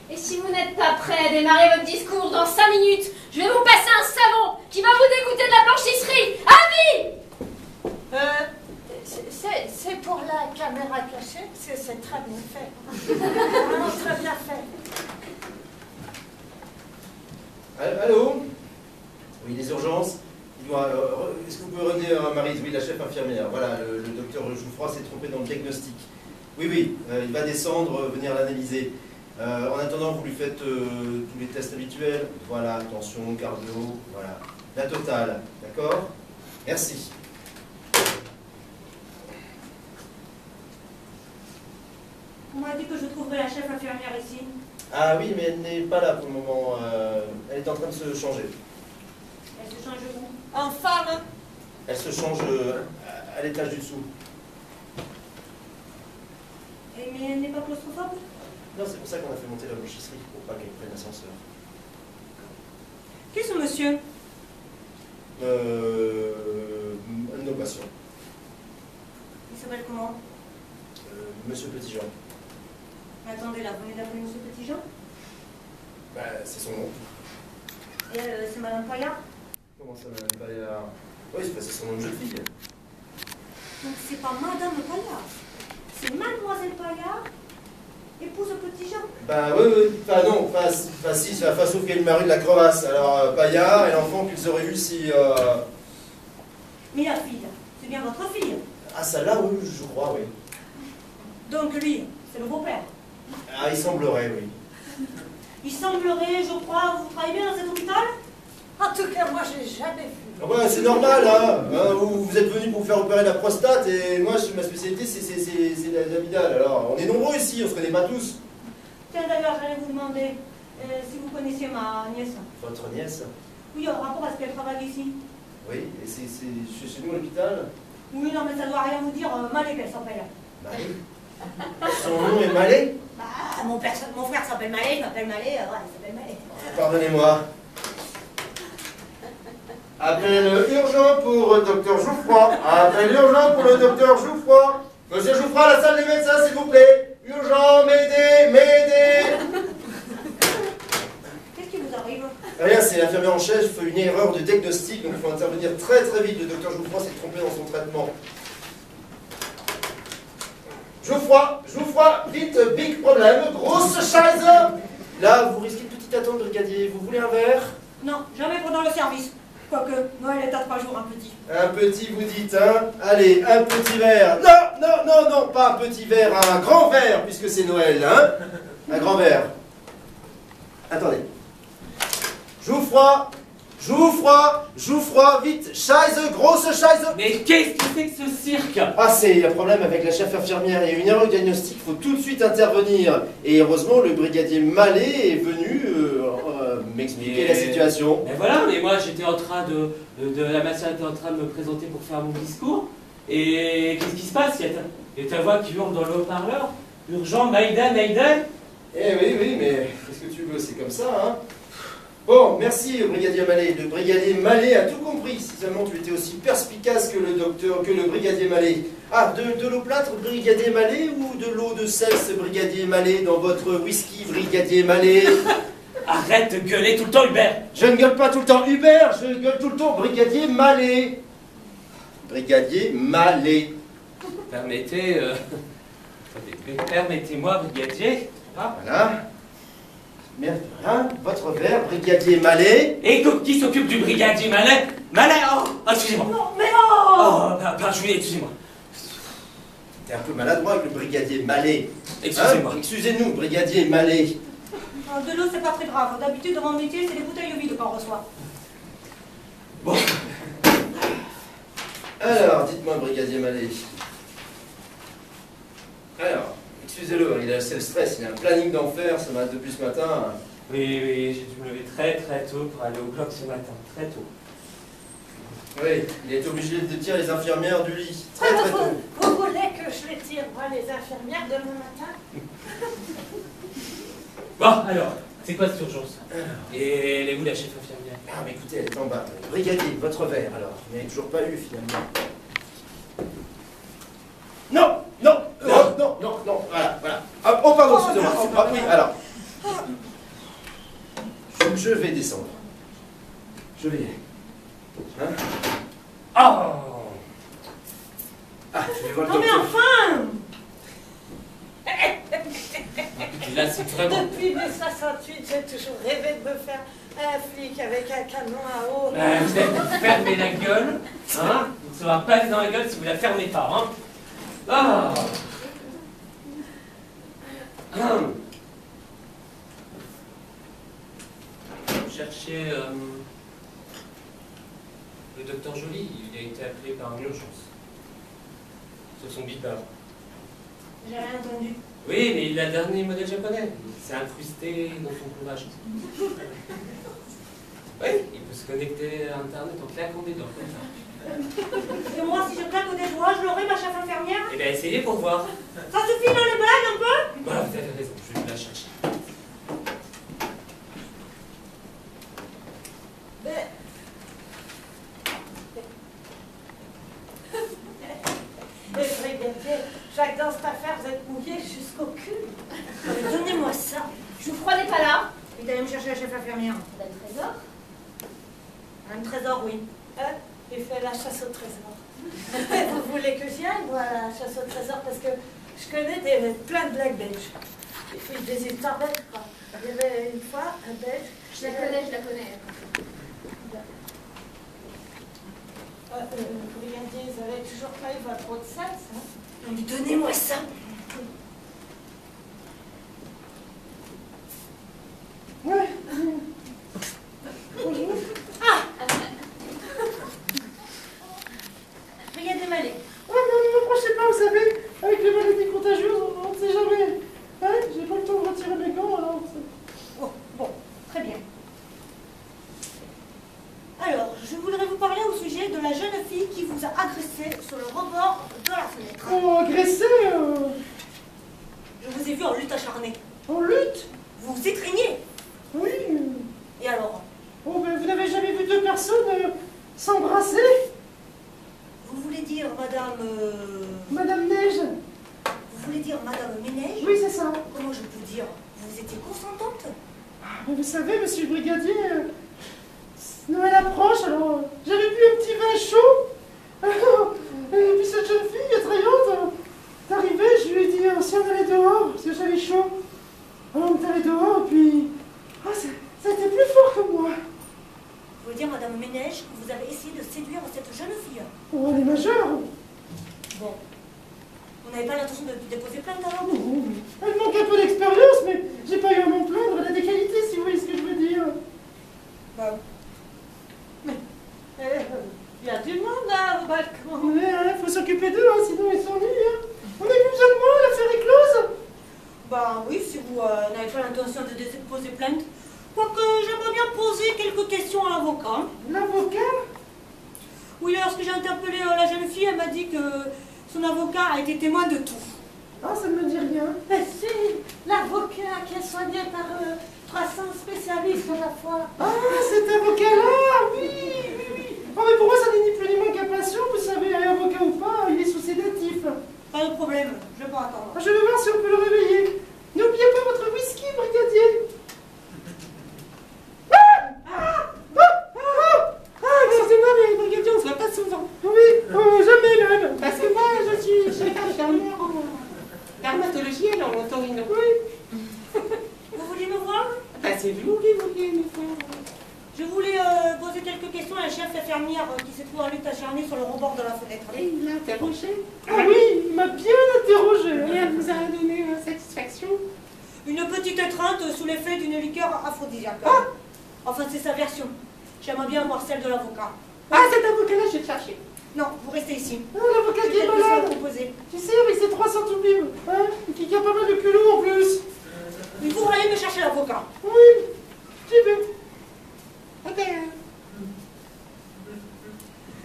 Et si vous n'êtes pas prêt à démarrer votre discours dans 5 minutes, je vais vous passer un savon qui va vous dégoûter de la blanchisserie. À vie! C'est pour la caméra cachée, c'est très bien fait. Vraiment très bien fait. Allô? Oui, les urgences? Est-ce que vous pouvez revenir à Maryse? Oui, la chef infirmière. Voilà, le docteur Jouffroy s'est trompé dans le diagnostic. Oui, il va descendre, venir l'analyser. En attendant, vous lui faites tous les tests habituels. Voilà, tension, cardio, voilà. La totale, d'accord? Merci. On m'a dit que je trouverais la chef infirmière ici. Ah oui, mais elle n'est pas là pour le moment. Elle est en train de se changer. Elle se change où? En femme. Elle se change à l'étage du dessous. Mais elle n'est pas claustrophobe? Non, c'est pour ça qu'on a fait monter la blanchisserie, pour pas qu'elle prenne l'ascenseur. Qui est ce monsieur? Un de nos patients. Il s'appelle comment? Monsieur Petitjean. Mais attendez, là, vous venez d'appeler monsieur Petitjean? C'est son nom. Et c'est madame Paillard? Comment ça, madame Paillard? Oui, c'est son nom de jeune fille. Donc c'est pas madame Paillard, c'est mademoiselle Paillard, épouse Petitjean? Oui. Enfin non, si, c'est la façon qu'elle est le mari de la crevasse. Alors, Paillard et l'enfant qu'ils auraient eu si... Mais la fille, c'est bien votre fille? Ah, celle-là, oui, je crois, oui. Donc lui, c'est le beau-père? Ah, il semblerait, oui. Il semblerait, je crois, vous travaillez bien dans cet hôpital? En tout cas, moi, je l'ai jamais vu. Ah ouais, c'est normal, hein. Vous êtes venu pour faire opérer la prostate et moi, ma spécialité, c'est l'amygdale. Alors, on est nombreux ici, on se connaît pas tous. Tiens, d'ailleurs, j'allais vous demander si vous connaissiez ma nièce. Votre nièce? Oui, en rapport à ce qu'elle travaille ici. Oui, et c'est chez nous à l'hôpital? Oui, non, mais ça doit rien vous dire, Malé qu'elle s'appelle. Malé? Son nom est Malé? Mon frère s'appelle Malé, je m'appelle Malé, ouais, il s'appelle Malé. Pardonnez-moi. Appel urgent pour docteur Jouffroy. Appel urgent pour le docteur Jouffroy. Monsieur Jouffroy, à la salle des médecins, s'il vous plaît. Urgent, m'aider. Qu'est-ce qui vous arrive? Rien, c'est l'infirmière en chef, fait une erreur de diagnostic, donc il faut intervenir très vite. Le docteur Jouffroy s'est trompé dans son traitement. Jouffroy, vite, big problème, grosse chaise. Là, vous risquez une petite attente, brigadier. Vous voulez un verre? Non, jamais pendant le service. Quoique, Noël est à 3 jours, un petit. Un petit, vous dites, hein? Allez, un petit verre. Non, pas un petit verre, un grand verre, puisque c'est Noël, hein? Un grand verre. Attendez. Jouffroy, vite, chaise, grosse chaise. Mais qu'est-ce que c'est que ce cirque? Ah, c'est un problème avec la chef infirmière. Il y a une erreur diagnostique, il faut tout de suite intervenir. Et heureusement, le brigadier Mallet est venu m'expliquer la situation. Mais voilà, mais moi j'étais en train la matière était en train de me présenter pour faire mon discours. Et qu'est-ce qui se passe? Il y a ta voix qui hurle dans le haut-parleur. Urgent, Mayday. Eh oui, mais qu'est-ce que tu veux, c'est comme ça, hein? Bon, merci, brigadier Mallet. Le brigadier Mallet a tout compris. Si seulement tu étais aussi perspicace que le brigadier Mallet. Ah, de l'eau plâtre, brigadier Mallet, ou de l'eau de Cels, brigadier Mallet, dans votre whisky, brigadier Mallet? Arrête de gueuler tout le temps, Hubert. Je ne gueule pas tout le temps Hubert, je gueule tout le temps brigadier Mallet. Brigadier Mallet. Permettez-moi, brigadier. Ah. Voilà. Merde, hein, votre verre, brigadier Mallet. Et qui s'occupe du brigadier Mallet? Excusez-moi. Non, mais oh! Excusez-moi. T'es un peu maladroit avec le brigadier Mallet. Excusez-moi. Hein? Excusez-nous, brigadier Mallet. De l'eau, c'est pas très grave. D'habitude, dans mon métier, c'est des bouteilles vides qu'on reçoit. Bon. Alors, dites-moi, brigadier Mallet. Alors, Excusez-le, c'est le stress, il a un planning d'enfer depuis ce matin. Oui, j'ai dû me lever très tôt pour aller au bloc ce matin, très tôt. Oui, il est obligé de tirer les infirmières du lit, très tôt. Vous voulez que je les tire, moi, les infirmières, demain matin? Bon, alors, c'est quoi cette urgence? Et elle est où la chef infirmière? Ah, mais écoutez, elle est en bas. Brigadier, votre verre, alors. Vous n'avez toujours pas eu, finalement. Non, voilà. Hop, oh, pardon, excusez-moi. Oh, oui, alors. Je vais descendre. Je vais y aller. Hein? Oh! Ah, je vais voir le Non mais docteur. enfin! Là, c'est vraiment... Depuis mai 68, j'ai toujours rêvé de me faire un flic avec un canon à eau. Vous êtes fermez la gueule, hein? Vous ne saurez pas aller dans la gueule si vous la fermez pas, hein? Ah! Cherchez le docteur Joly, il a été appelé par une urgence. Sur son beeper. J'ai rien entendu. Oui, mais il a le dernier modèle japonais. Il s'est incrusté dans son courage. Oui, il peut se connecter à Internet en claquant des doigts, comme ça. Et moi, si je claque des doigts, je l'aurai, ma chef infirmière? Eh bien, essayez pour voir. Ça suffit, non, les blagues, un peu? Voilà, vous avez raison, je vais vous la chercher. Mais brigadier, Jacques, dans cette affaire, vous êtes mouillé jusqu'au cul. Donnez-moi ça. Geoffroy n'est pas là. Il est allé me chercher la chef infirmière. Madame Trésor. Un trésor, oui. Hein? Il fait la chasse au trésor. Vous voulez que j'y aille, moi, à la chasse au trésor, parce que je connais plein de blagues belges. Et puis des histoires belges, quoi. Il y avait une fois un belge. Je la connais. Brigadier, vous avez toujours pas eu votre eau de sel, ça? Non, mais donnez-moi ça. Ouais. Bonjour. Ah! Brigadier Mallet. Ah, mais ne m'approchez pas, vous savez, avec les maladies contagieuses, on ne sait jamais. Hein, j'ai pas le temps de retirer mes gants, alors. Oh, bon, très bien. Alors, je voudrais vous parler au sujet de la jeune fille qui vous a agressé sur le rebord de la fenêtre. Oh, agressé Je vous ai vu en lutte acharnée. en lutte. Vous vous étreignez. Oui. Et alors? Oh, ben, vous n'avez jamais vu deux personnes s'embrasser? Vous voulez dire Madame... Madame Neige. Vous voulez dire Madame Ménage? Oui, c'est ça. Comment je peux dire? Vous étiez consentante? Mais vous savez, monsieur le brigadier, Noël approche, alors j'avais bu un petit vin chaud. Alors, et puis cette jeune fille attrayante est arrivée, je lui ai dit si on allait dehors, parce que j'avais chaud. Alors on est allé dehors, et puis ça a été plus fort que moi. Vous voulez dire Madame Ménage que vous avez essayé de séduire cette jeune fille? Oh, elle est majeure. Bon. Vous n'avez pas l'intention de déposer plainte alors? Oh, elle manque un peu d'expérience, mais j'ai pas eu à m'en plaindre, elle a des qualités, si vous voyez ce que je veux dire. Bah. Il y a du monde là au balcon. Mais faut s'occuper d'eux, hein, sinon ils s'ennuient. Hein. On n'a plus besoin de moi, l'affaire est close. Bah oui, si vous n'avez pas l'intention de déposer plainte. Quoique j'aimerais bien poser quelques questions à l'avocat. L'avocat? Oui, lorsque j'ai interpellé la jeune fille, elle m'a dit que son avocat a été témoin de tout. Ah, ça ne me dit rien. Mais si, l'avocat qui est soigné par 300 spécialistes à la fois. Ah, cet avocat-là, oui. Oh, mais pour moi, ça n'est ni plus ni moins qu'un patient, vous savez, avocat ou pas, il est sous sédatif. Pas de problème, je vais pas attendre. Ah, je vais voir si on peut le réveiller. N'oubliez pas votre whisky, brigadier. Excusez-moi, mais brigadier, on se voit pas souvent. Oui, jamais même. Parce que moi, je suis chef infirmière en dermatologie et en otorino. Oui. Vous vouliez me voir? Bah, c'est vous qui vouliez nous faire. Je voulais poser quelques questions à la chef infirmière qui se trouve en lutte acharnée sur le rebord de la fenêtre. Et il l'a interrogé. Ah oui, il m'a bien interrogé. Et elle vous a donné satisfaction. Une petite étreinte sous l'effet d'une liqueur aphrodisiaque. Enfin, c'est sa version. J'aimerais bien voir celle de l'avocat. Ah, cet avocat-là, je vais le chercher. Non, vous restez ici. Ah, l'avocat qui J'ai est quelque chose à malade. vous proposer. Tu sais, avec ses 300 toubibs, hein, et qui a pas mal de culot en plus. Il faut aller me chercher l'avocat. Oui, j'y vais. Ok.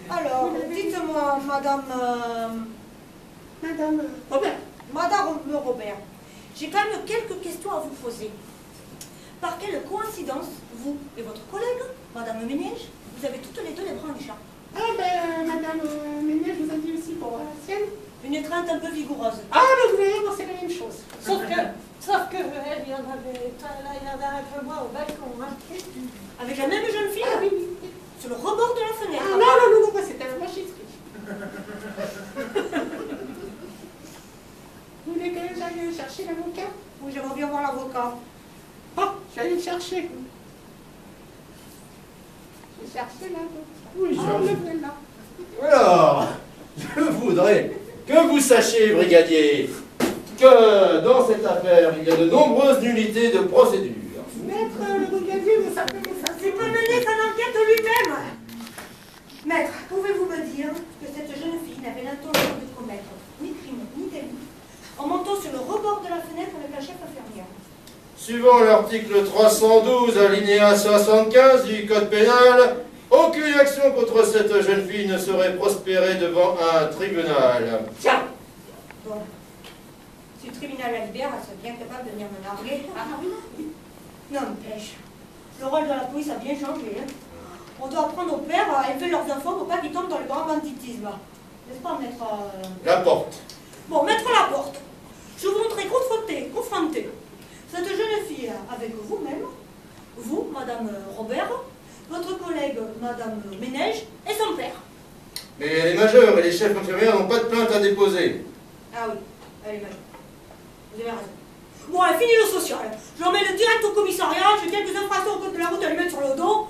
Alors, dites-moi, madame... Madame... Robert. Madame Robert, j'ai quand même quelques questions à vous poser. Par quelle coïncidence, vous et votre collègue, madame Ménage, vous avez toutes les deux les bras en chat? Ah ben, madame Ménage vous a dit aussi pour la sienne. Une étreinte un peu vigoureuse. Ah ben vous voyez, moi c'est la même chose. Sauf que elle, il y en avait un peu moins au balcon. Hein. Avec la même jeune fille? Ah oui, oui. Sur le rebord de la Ah fenêtre. non, non, non, non, c'était un machisserie. Vous voulez que j'aille chercher l'avocat? Oui, j'aimerais bien voir l'avocat. Ah, je vais aller le chercher. Je vais chercher l'avocat. Oui, je le là. Alors, je voudrais que vous sachiez, brigadier, que dans cette affaire, il y a de nombreuses nullités de procédure. Maître, le brigadier ne savait pas ça. Il peut mener son enquête lui-même. Maître, pouvez-vous me dire que cette jeune fille n'avait l'intention de commettre ni crime ni délit en montant sur le rebord de la fenêtre avec la chef infirmière? Suivant l'article 312, alinéa 75 du Code pénal, aucune action contre cette jeune fille ne saurait prospérer devant un tribunal. Tiens. Bon. Si le tribunal la libère, elle serait bien capable de venir me narguer. Ah oui. Non, n'empêche. Le rôle de la police a bien changé. Hein. On doit apprendre aux pères à élever leurs enfants pour pas qu'ils tombent dans le grand banditisme. N'est-ce pas, maître La porte. Bon, maître Laporte, je vous voudrais confronter cette jeune fille avec vous-même, vous, madame Robert, votre collègue, madame Ménage, et son père. Mais elle est majeure et les chefs infirmières n'ont pas de plainte à déposer. Ah oui, elle est majeure. Vous avez raison. Bon, elle finit le social. Je l'emmène direct au commissariat, j'ai quelques infractions au code de la route à lui mettre sur le dos.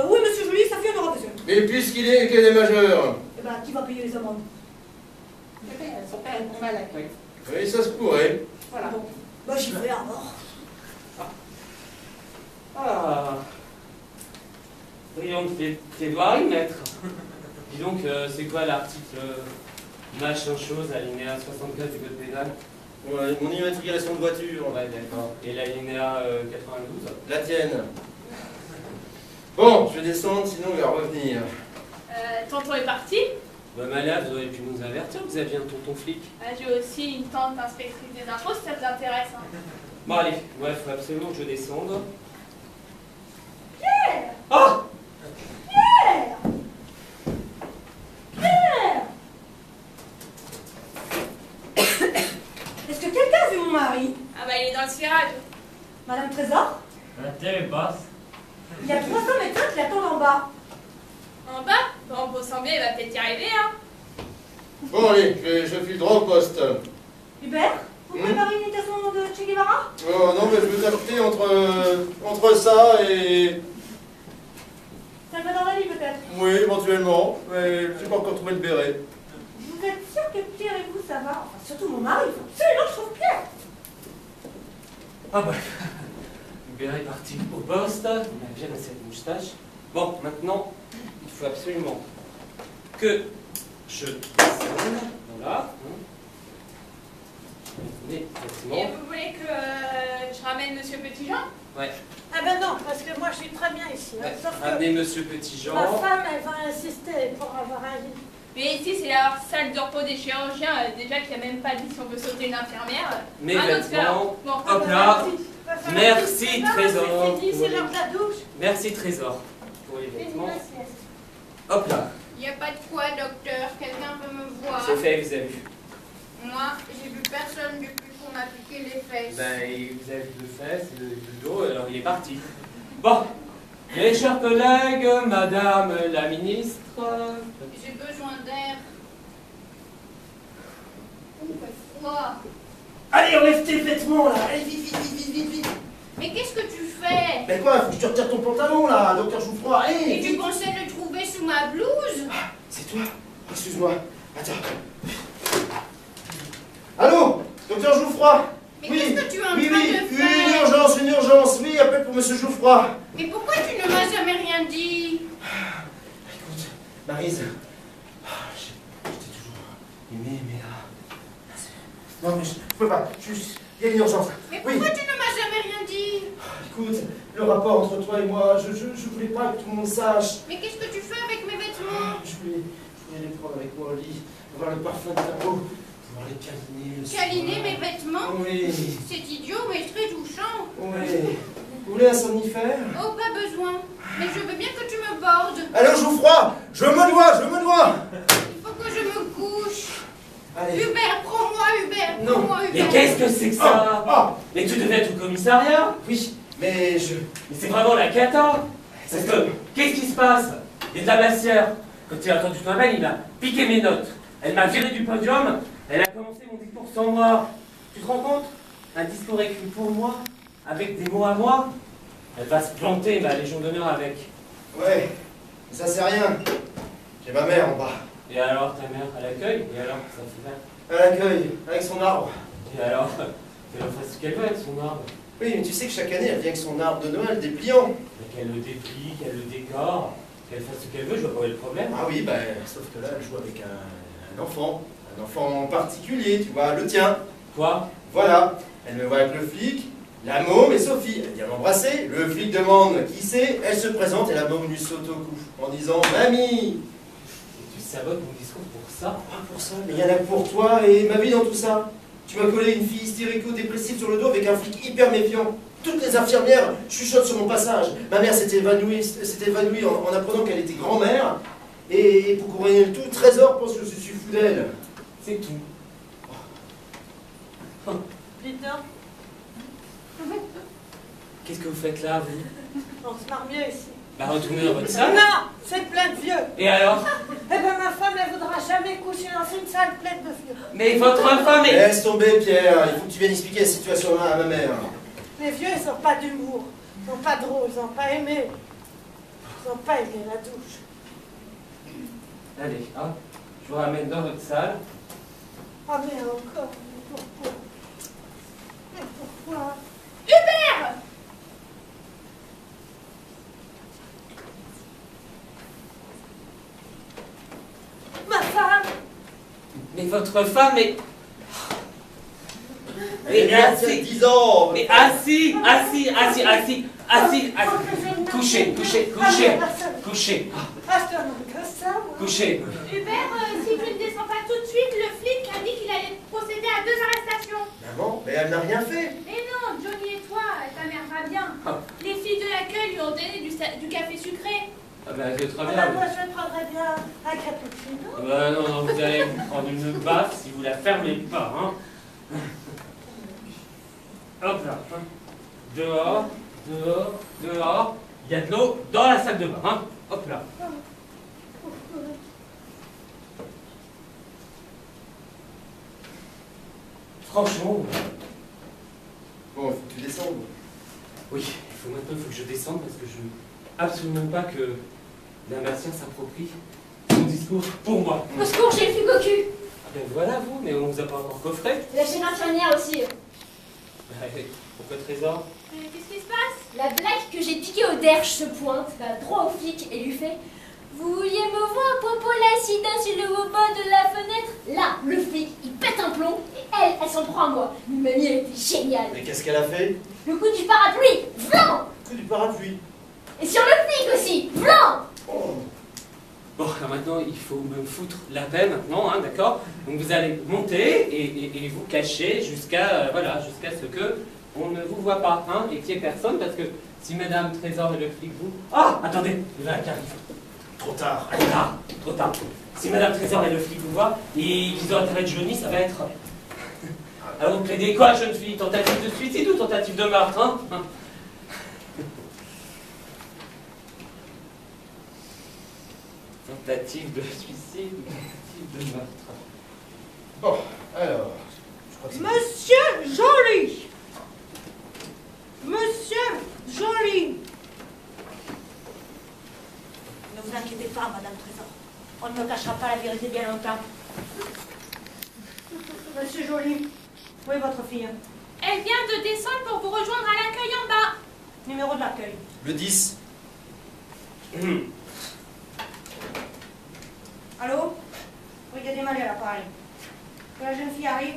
Oui, monsieur Joly, sa fille en aura besoin. Mais puisqu'elle est majeure. Eh ben, qui va payer les amendes? Son père est malade. Oui, ça se pourrait. Voilà. Bon, bah j'y vais alors. Ah. Brillant de plaidoirie, maître. Dis donc, c'est quoi l'article machin chose, alinéa 64 du code pénal? Ouais, mon immatriculation de voiture. Ouais, d'accord. Et l'alinéa 92? La tienne. Bon, je vais descendre, sinon il va revenir. Tonton est parti. Bah, malade, vous auriez pu nous avertir, vous aviez un tonton flic. J'ai aussi une tante inspectrice des impôts, si ça vous intéresse. Hein. Bon, allez, ouais, faut absolument que je descende. Pierre! Ah! Pierre! Pierre! Est-ce que quelqu'un a vu mon mari? Ah bah il est dans le cirage. Madame Trésor? La télé basse. Il y a 300 médecins qui l'attendent en bas. En bas? Bon, pour sembler, il va peut-être y arriver, hein. Bon, allez, je file droit au poste. Hubert? Vous préparez une imitation de Che Guevara? Oh non, mais je veux t'acheter entre ça et... Ça va dans la vie peut-être? Oui, éventuellement, mais je n'ai pas encore trouvé le béret. Vous êtes sûr que Pierre et vous ça va? Enfin, surtout mon mari, il faut absolument que je trouve Pierre! Ah bah, Hubert est parti au poste, il a bien cette moustache. Bon, maintenant, il faut absolument que je descende, voilà. Mais, Et effectivement, vous voulez que je ramène Monsieur Petitjean? ouais, Ah ben non, parce que moi je suis très bien ici. Hein. ouais. Sauf que Ramenez Monsieur Petitjean. ma femme, elle va insister pour avoir un lit. Mais ici, c'est la salle de repos des chirurgiens, déjà qui a même pas dit si on veut sauter une infirmière. Mes Un autre cas. vêtements. Bon, Hop là. Va faire Merci, un petit- Trésor. C'est fini, c'est l'heure de la douche. Merci Trésor pour les Fini vêtements. la sieste. Hop là, Il n'y a pas de quoi, docteur. Quelqu'un peut me voir. c'est fait, vous avez vu. Moi, j'ai vu personne depuis qu'on m'a piqué les fesses. Ben, vous avez vu le fesses, le dos, alors il est parti. Bon, mes chers collègues, madame la ministre. J'ai besoin d'air. Il fait froid. Allez, enlève tes vêtements là. Allez, vite, vite, vite, vite, vite, vite. Mais qu'est-ce que tu fais? Mais quoi, faut que je te retire ton pantalon là, docteur Jouffroy. Allez, Et tu vite. pensais le trouver sous ma blouse? Ah, c'est toi. Excuse-moi. Attends. Allô, docteur Jouffroy. Mais Oui, qu'est-ce que tu es en oui, train oui, de faire? une urgence, oui, appel pour monsieur Jouffroy. Mais pourquoi tu ne m'as jamais rien dit? Écoute, Maryse, Non, mais je peux pas. Il y a une urgence. Mais Oui. pourquoi tu ne m'as jamais rien dit? Écoute, le rapport entre toi et moi, je voulais pas que tout le monde sache. Mais qu'est-ce que tu fais avec mes vêtements? Je voulais les prendre avec moi au lit, voir le parfum de ta peau, pouvoir les câliner. Câliner mes vêtements? Oui. C'est idiot, mais très touchant. Oui. Vous voulez un somnifère? Oh, pas besoin. Mais je veux bien que tu me bordes. Allô, Geoffroy, je me dois. Il faut que je me couche. Allez. Hubert, prends-moi, Hubert. Non. Prends-moi, Mais Hubert. qu'est-ce que c'est que ça? Mais tu devais être au commissariat? Oui, mais Mais c'est vraiment la cata. Parce que, qu'est-ce qui se passe? Il y a de la massière. Quand il a entendu ton appel, il m'a piqué mes notes. Elle m'a viré du podium. Elle a commencé mon discours sans moi. Tu te rends compte? Un discours écrit pour moi, avec des mots à moi. Elle va se planter, ma Légion d'honneur avec. Ouais, mais ça c'est rien. J'ai ma mère en bas. Et alors, ta mère, à l'accueil? Et alors, ça fait mal? À l'accueil, avec son arbre. Et alors, qu'elle en fasse ce qu'elle veut avec son arbre. Oui, mais tu sais que chaque année, elle vient avec son arbre de Noël dépliant. Mais qu'elle le déplie, qu'elle le décore, qu'elle fasse ce qu'elle veut, je vois pas où est le problème. Ah oui, bah, sauf que là, elle joue avec un enfant. Un enfant particulier, tu vois, le tien. Quoi? Voilà, elle me voit avec le flic, la môme et Sophie. Elle vient m'embrasser, le flic demande qui c'est, elle se présente et la môme lui saute au cou en disant « Mamie !» Et tu sabotes mon discours pour ça? Pas pour ça, mais il y en a pour toi et ma vie dans tout ça. Tu m'as collé une fille hystérico-dépressive sur le dos avec un flic hyper méfiant. Toutes les infirmières chuchotent sur mon passage. Ma mère s'était évanouie en apprenant qu'elle était grand-mère. Et pour couronner le tout, Trésor pense que je suis fou d'elle. C'est tout. Peter, Qu'est-ce que vous faites là, vous? on se marre mieux ici. Bah retournez dans votre salle. Non, c'est plein de vieux. Et alors? Eh ben ma femme, elle voudra jamais coucher dans une salle pleine de vieux. Mais votre femme est... Laisse tomber, Pierre. Il faut que tu viennes expliquer la situation là à ma mère. Les vieux, ils n'ont pas d'humour, ils n'ont pas de rôle, ils n'ont pas aimé. Ils n'ont pas aimé la douche. Allez, hein, je vous ramène dans votre salle. Ah mais encore, mais pourquoi? Mais pourquoi? Hubert! Ma femme! Mais votre femme est... Mais Mais assis, 10 ans. mais assis. Couchez. Couchez. Ah, je te demande que ça, moi. Couchez. Hubert, si tu ne descends pas tout de suite, le flic a dit qu'il allait procéder à 2 arrestations. Maman, mais elle n'a rien fait. Mais non, Johnny et toi, ta mère va bien. Ah. Les filles de l'accueil lui ont donné du café sucré. Ah bah c'est très Ah bien. ben, moi, je prendrais bien un cappuccino. Ah bah non, vous allez vous prendre une baffe si vous la fermez pas, hein. Hop là, hein. Dehors. Il y a de l'eau dans la salle de bain, hein. Hop là. Franchement, Bon, faut que tu descendes. oui, il faut que je descende parce que je veux absolument pas que la Massien s'approprie son discours pour moi. Au secours, j'ai le fugue au cul. Ah ben voilà vous, mais on vous a pas encore coffré. La chaîne infirmière aussi. Pourquoi Trésor? Qu'est-ce qui se passe? La blague que j'ai piquée au derche se pointe, va droit au flic et lui fait « Vous vouliez me voir à propos de l'accident sur le rebord de la fenêtre ?» Là, le flic, il pète un plomb et elle s'en prend à moi. Mamie, elle était géniale. Mais qu'est-ce qu'elle a fait? Le coup du parapluie, blanc. Que du parapluie. Et sur le flic aussi, blanc. Oh. Bon, alors maintenant, il faut me foutre la paix maintenant, hein, d'accord? Donc vous allez monter et vous cacher jusqu'à jusqu'à ce que on ne vous voit pas, hein, et qu'il n'y ait personne, parce que si Madame Trésor et le flic vous... Ah, attendez, il va qui arrive. Trop tard. Trop tard. Si Madame Trésor et le flic vous voient et qu'ils ont intérêt de Johnny, ça va être... Alors vous plaidez quoi, jeune fille? Tentative de suicide ou tentative de meurtre, hein? Tentative de suicide ou tentative de meurtre? Bon, alors, je crois que c'est... Monsieur Joly! Monsieur Joly! Ne vous inquiétez pas, Madame Trésor. On ne me cachera pas la vérité bien longtemps. Monsieur Joly, où est votre fille? Elle vient de descendre pour vous rejoindre à l'accueil en bas. Numéro de l'accueil. Le 10. Allô? Brigadier Mallet à l'appareil. Que la jeune fille arrive,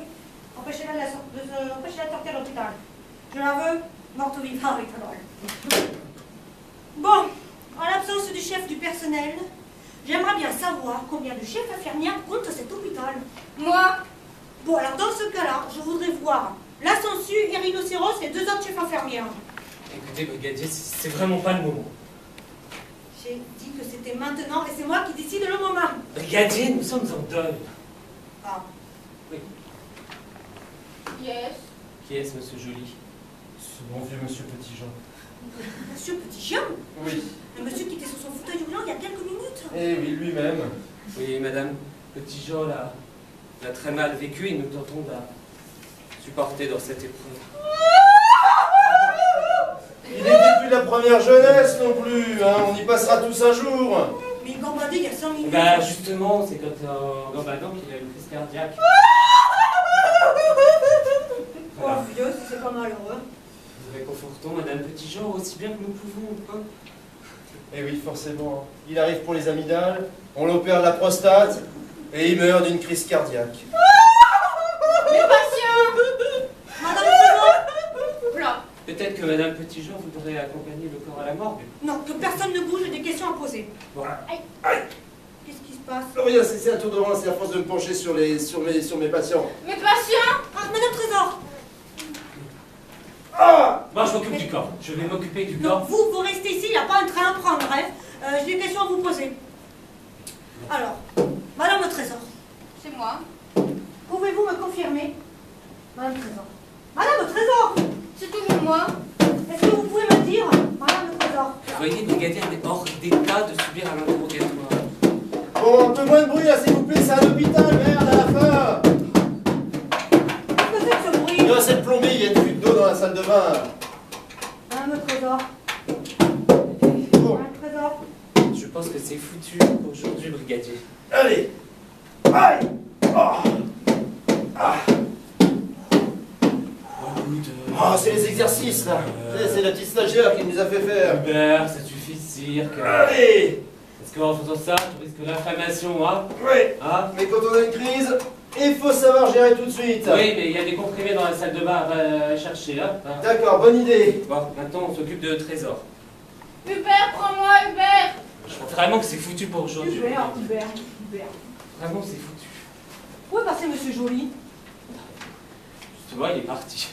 Empêchez-la de sortir de l'hôpital. Je la veux morte ou vivante avec ta drogue. Bon, en l'absence du chef du personnel, j'aimerais bien savoir combien de chefs infirmières compte cet hôpital. Moi, Bon, alors dans ce cas-là, je voudrais voir la sangsue et rhinocéros et 2 autres chefs infirmières. Écoutez, brigadier, c'est vraiment pas le moment. J'ai dit que c'était maintenant et c'est moi qui décide le moment. Brigadier, nous sommes en deuil. Ah, Yes. Qui est-ce, monsieur Joly? Ce bon vieux monsieur Petitjean. monsieur Petitjean, Oui. le monsieur qui était sur son fauteuil roulant il y a quelques minutes. Eh oui, lui-même. Oui, madame, Petitjean l'a très mal vécu et nous tentons de la supporter dans cette épreuve. Il n'était plus de la première jeunesse non plus, hein. On y passera tous un jour. Mais il gambadait il y a 5 minutes. Bah, justement, c'est quand en gambadant qu'il a une crise cardiaque. Oh vieux, c'est pas malheureux. Nous réconfortons madame Petitjean aussi bien que nous pouvons, hein. Eh oui, forcément. Il arrive pour les amygdales, on l'opère de la prostate, et il meurt d'une crise cardiaque. mes patients. Madame Trésor. Voilà. Peut-être que madame Petitjean voudrait accompagner le corps à la morgue. Non, que personne ne bouge, j'ai des questions à poser. Voilà. Qu'est-ce qui se passe? Rien, c'est un tour de rein, c'est à force de me pencher sur mes patients. Mes patients. Ah, Madame Trésor. Ah! Moi, je m'occupe du corps. Je vais m'occuper du Non, corps. vous restez ici, il n'y a pas un train à prendre, bref. J'ai des questions à vous poser. Alors, Madame le Trésor, C'est moi. pouvez-vous me confirmer? Madame le Trésor. Madame le Trésor! C'est toujours moi. Est-ce que vous pouvez me dire, Madame le Trésor? Vous voyez, le brigadier est hors d'état de subir un interrogatoire. Bon, un peu moins de bruit là, s'il vous plaît, c'est un hôpital, merde, à la fin! Qu'est-ce que c'est que ce bruit? Il y a cette plomberie, il y a une fuite d'eau dans la salle de bain. Madame le Trésor. Bon, Madame le Trésor. Je pense que c'est foutu aujourd'hui, brigadier. allez! Aïe! Ah! Ah! Ah, c'est les exercices là! C'est la petite stagiaire qui nous a fait faire. Hubert, ça suffit de cirque. Allez! Parce qu'en faisant ça, tu risques l'inflammation, hein? Oui! Hein? Mais quand on a une crise, il faut savoir gérer tout de suite. Oui, mais il y a des comprimés dans la salle de bain à chercher, hein? D'accord, bonne idée. Bon, maintenant on s'occupe de Trésor. Hubert, prends-moi, Hubert. Je crois vraiment que c'est foutu pour aujourd'hui. Hubert. Vraiment, c'est foutu. Où est passé Monsieur Joly? Tu vois, il est parti.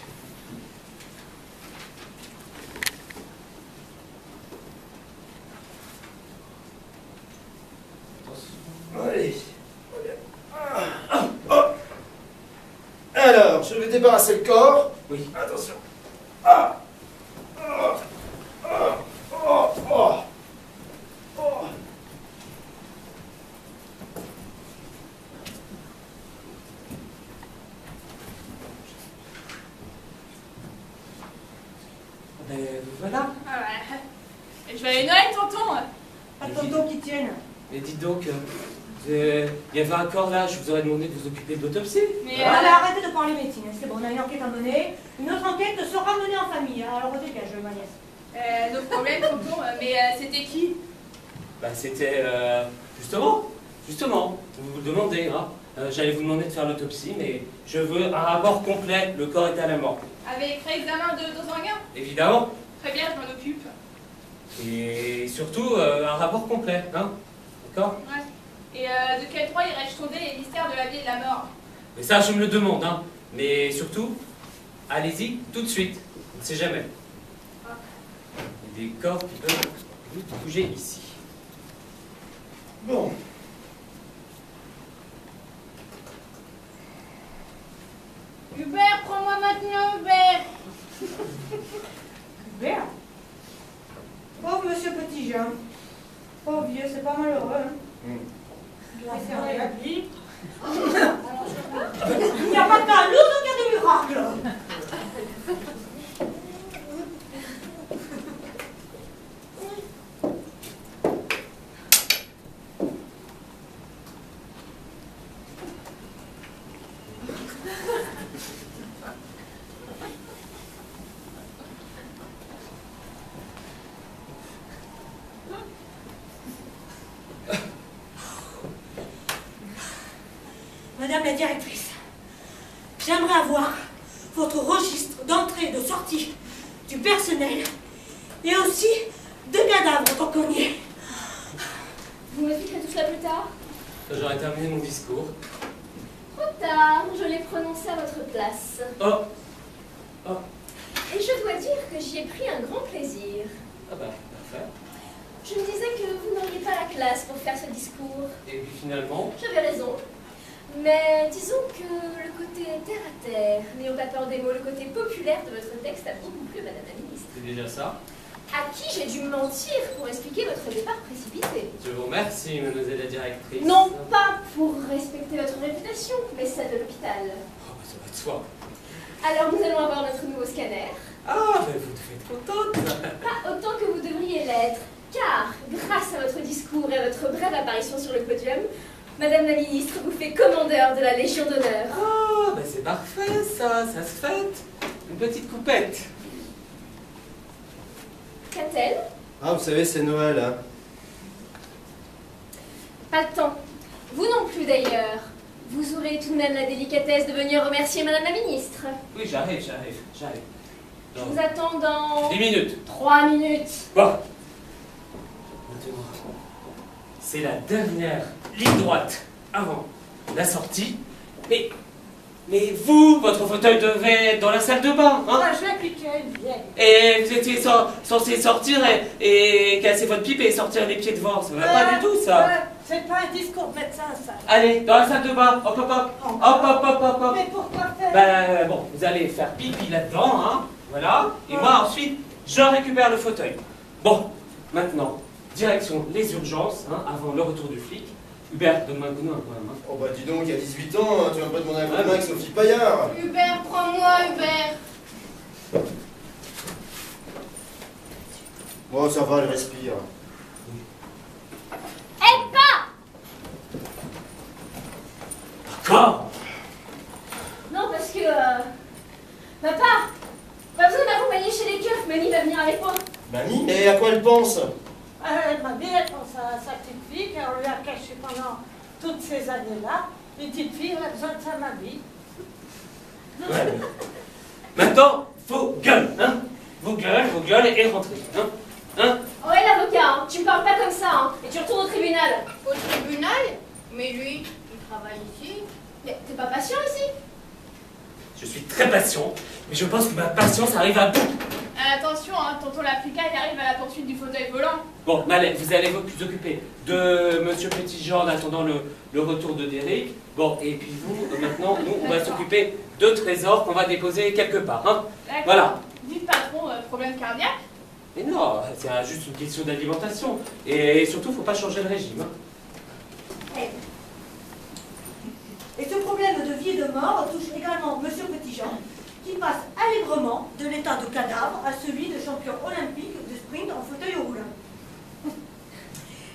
Allez. Alors, je vais débarrasser le corps. Oui. Attention. Ah. Ah. Ah. Oh. Oh. Oh. Ben voilà. Ah ouais. Je vais aller Noël, tonton. Pas de tonton qui tienne. Mais dites donc, il y avait un corps là, je vous aurais demandé de vous occuper de l'autopsie. Mais Allez, arrêtez de parler médecine, c'est bon, on a une enquête à mener. Une autre enquête sera menée en famille, alors dégage, ma nièce. nos problèmes, tonton. Mais c'était qui? Bah c'était justement, vous vous le demandez, hein. J'allais vous demander de faire l'autopsie, mais je veux un rapport complet, le corps est à la mort. Avec réexamen de dose sanguin? Évidemment, Très bien, je m'en occupe. et surtout un rapport complet, hein. D'accord? Ouais. Et de quel droit irais-je sonder les mystères de la vie et de la mort? Mais ça, je me le demande, hein. Mais surtout, allez-y tout de suite, on ne sait jamais. Ah. Il y a des corps qui peuvent vite bouger ici. Bon. Hubert, prends-moi maintenant, Hubert. Hubert. Pauvre Monsieur Petitjean. Pauvre vieux, c'est pas malheureux, hein. Il a fermé la vie. Il n'y a pas de mal, donc il y a des miracles. Madame la directrice, j'aimerais avoir votre registre d'entrée et de sortie du personnel et aussi de cadavres tant qu'on y est. Vous m'expliquerez tout cela plus tard? J'aurais terminé mon discours. Trop tard, je l'ai prononcé à votre place. Oh. Oh. Et je dois dire que j'y ai pris un grand plaisir. Ah bah, parfait. Je me disais que vous n'auriez pas la classe pour faire ce discours. Et puis finalement... J'avais raison. Mais disons que le côté terre à terre, n'ayons pas peur des mots, le côté populaire de votre texte a beaucoup plu, Madame la Ministre. C'est déjà ça. À qui j'ai dû mentir pour expliquer votre départ précipité. Je vous remercie, mademoiselle la directrice. Non pas pour respecter votre réputation, mais celle de l'hôpital. Oh, bah, ça va de soi. Alors nous allons avoir notre nouveau scanner. Ah, bah, vous devez être contente. Pas autant que vous devriez l'être, car grâce à votre discours et à votre brève apparition sur le podium, Madame la Ministre vous fait commandeur de la Légion d'honneur. Ah, bah c'est parfait ça se fête. Une petite coupette. Qu'a-t-elle? Ah, vous savez, c'est Noël, hein. Pas de temps. Vous non plus d'ailleurs. Vous aurez tout de même la délicatesse de venir remercier Madame la Ministre. Oui, j'arrive. Je vous attends dans... 10 minutes. 3 minutes. Bon. Maintenant, c'est la dernière ligne droite avant la sortie. Mais vous, votre fauteuil devait être dans la salle de bain, hein? Ah, je vais appliquer une vieille. Et vous étiez censé sortir et casser votre pipe et sortir les pieds devant. Ça va pas du tout, ça. C'est pas un discours de médecin, ça. Allez, dans la salle de bain. Hop, hop, hop. Hop. Mais pourquoi faire? Ben, bon, vous allez faire pipi là-dedans, hein. Voilà. Et moi, ensuite, je récupère le fauteuil. Bon, maintenant, direction les urgences, hein, avant le retour du flic. Hubert, donne-moi un coup de main, quand même. Hein. Oh bah dis donc, il y a 18 ans, hein, tu vas pas demander un coup de main avec Sophie Paillard. Hubert, prends-moi, Hubert. Bon, ça va, elle respire. Aide pas! D'accord. Non, parce que... Papa, pas besoin de m'accompagner chez les keufs, Mamie va venir avec moi. Mamie, mais à quoi elle pense? Elle m'a dit, elle pense à sa petite fille, qu'on lui a cachée pendant toutes ces années-là. Une petite fille, elle a besoin de sa mamie. Ouais. Maintenant, vos gueules, hein. Vos gueules et rentrez, hein. Hein? Ouais, l'avocat, hein, tu me parles pas comme ça, hein, et tu retournes au tribunal. Au tribunal? Mais lui, il travaille ici. Mais t'es pas patient ici? Je suis très patient, mais je pense que ma patience arrive à bout. Attention, hein, tonton l'Africain, il arrive à la poursuite du fauteuil volant. Bon, Malek, vous allez vous occuper de Monsieur Petitjean en attendant le retour de Derrick. Bon, et puis vous, maintenant, nous, on va s'occuper de trésors qu'on va déposer quelque part, hein. D'accord. Voilà. Dites patron, problème cardiaque? Mais non, c'est juste une question d'alimentation. Et surtout, faut pas changer le régime. Hein. Et ce problème de vie et de mort touche également Monsieur Petitjean, qui passe allègrement de l'état de cadavre à celui de champion olympique de sprint en fauteuil roulant.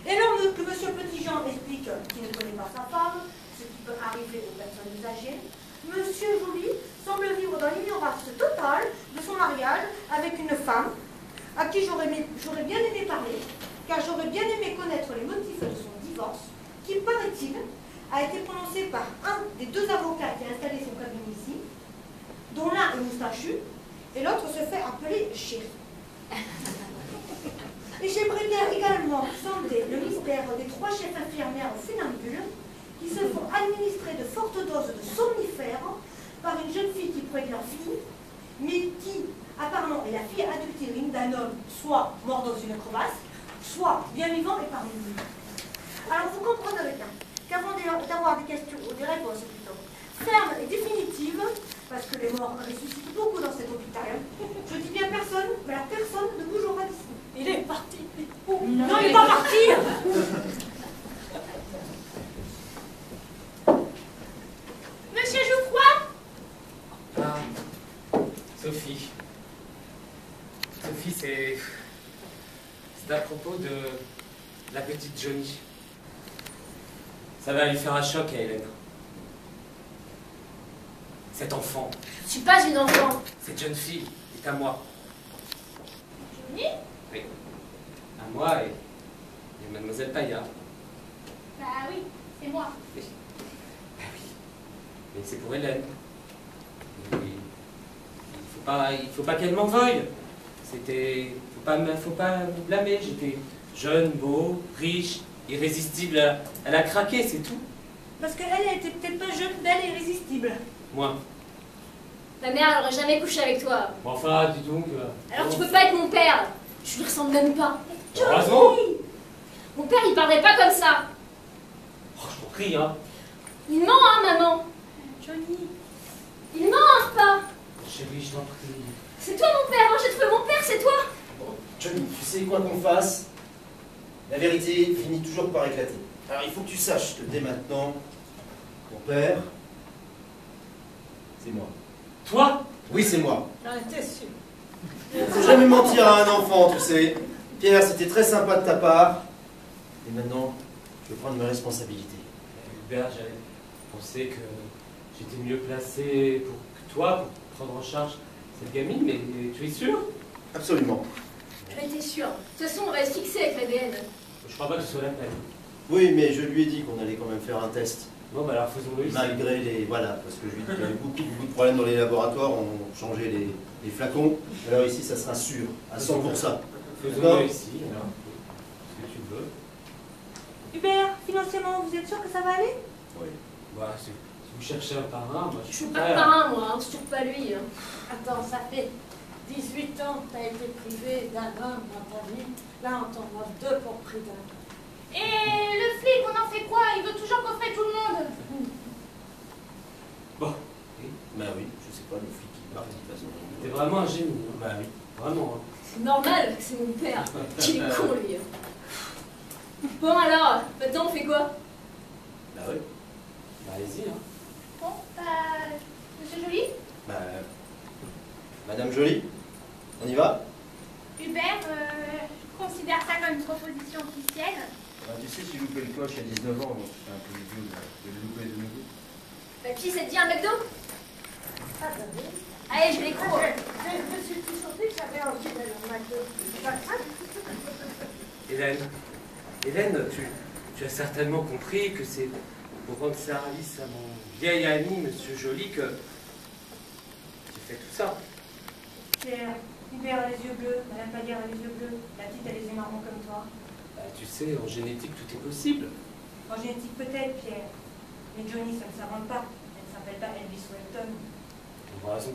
Et alors que Monsieur Petitjean explique qu'il ne connaît pas sa femme, ce qui peut arriver aux personnes âgées, Monsieur Joly semble vivre dans l'ignorance totale de son mariage avec une femme à qui j'aurais bien aimé parler, car j'aurais bien aimé connaître les motifs de son divorce, qui, paraît-il, a été prononcé par un des deux avocats qui a installé son cabinet ici, dont l'un est moustachu et l'autre se fait appeler chéri. Et j'aimerais bien également sonder le mystère des 3 chefs infirmières funambules qui se font administrer de fortes doses de somnifères par une jeune fille qui pourrait être leur fille, mais qui apparemment est la fille adultérine d'un homme soit mort dans une crevasse, soit bien vivant et parmi nous. Alors vous comprenez bien qu'avant d'avoir des questions, ou des réponses plutôt, fermes et définitives, parce que les morts ressuscitent beaucoup dans cet hôpital, je dis bien personne, mais la personne ne bougera d'ici. Il est parti. Non, il n'est pas parti. Monsieur Jouffroy? Ah, Sophie. Sophie, c'est à propos de la petite Johnny. Ça va lui faire un choc à Hélène. Cet enfant, Je suis pas une enfant. cette jeune fille, est à moi. Johnny? Oui. À moi et Mademoiselle Paillard. Bah oui, c'est moi. Oui. Ben oui. Mais c'est pour Hélène. il faut pas qu'elle m'en veuille. Faut pas me blâmer. J'étais jeune, beau, riche, irrésistible. Elle a craqué, c'est tout. Parce qu'elle était peut-être pas jeune, belle et irrésistible. Moi. Ta mère, elle aurait jamais couché avec toi. Bon, enfin, dis donc. Alors tu peux pas être mon père. Je lui ressemble même pas. Heureusement. Mon père, il parlerait pas comme ça. Oh, je t'en prie, hein. Il ment, hein, maman. Johnny. Il ment, hein, papa. Chérie, je t'en prie. C'est toi mon père, hein, j'ai trouvé mon père, c'est toi. Bon, Johnny, tu sais quoi qu'on fasse, la vérité finit toujours par éclater. Alors il faut que tu saches que dès maintenant, ton père, c'est moi. Toi? Oui, c'est moi. J'en étais sûre. Faut jamais mentir à un enfant, tu sais. Pierre, c'était très sympa de ta part. Et maintenant, je vais prendre mes responsabilités. Hubert, j'avais pensé que j'étais mieux placé que toi pour prendre en charge cette gamine, mais tu es sûr? Absolument. J'en étais sûre. De toute façon, on va se fixer avec l'ADN. Je crois pas que ce soit la peine. Oui, mais je lui ai dit qu'on allait quand même faire un test. Bon, bah alors faisons-le ici. Malgré les... Voilà, parce que il y avait beaucoup de problèmes dans les laboratoires, on changeait les flacons. Alors ici, ça sera sûr, à 100%. D'accord. Faisons-le ici, alors. Ce que tu veux. Hubert, financièrement, vous êtes sûr que ça va aller? Oui. Bah, si vous cherchez un parrain, moi Je suis suis pas de parrain, moi, hein, surtout pas lui. Hein. Attends, ça fait 18 ans que tu as été privé d'un homme dans ta vie. Là, on t'en voit deux pour prix d'un. Et le flic, on en fait quoi? Il veut toujours coffrer tout le monde. Bon. Bah oui, je sais pas, le flic qui est parti de toute façon. T'es vraiment un génie. Hein. Bah oui. Vraiment. Hein. C'est normal, c'est mon père. Il est con, lui. Hein. Bon, alors, maintenant, on fait quoi? Bah oui. Bah, allez-y, hein. Bon, Monsieur Joly? Bah... Madame Jolie, on y va? Hubert, je considère ça comme une proposition officielle. Bah, tu sais, j'ai loupé le coche il y a 19 ans, donc c'est un peu idiot de le louper de nouveau. Papy, ça te dit un McDo? Ah, bah oui. Allez, je vais les cours. Je me suis toujours dit que j'avais envie d'aller au McDo. Hélène, tu as certainement compris que c'est pour rendre service à mon vieil ami, Monsieur Joly, que j'ai fait tout ça. Pierre, Hubert a les yeux bleus, Madame Baguerre a les yeux bleus, la petite a les yeux marrons comme toi. Bah, tu sais, en génétique, tout est possible. En génétique peut-être, Pierre. Mais Johnny, ça ne s'invente pas. Elle ne s'appelle pas Elvis Walton. Tu as raison.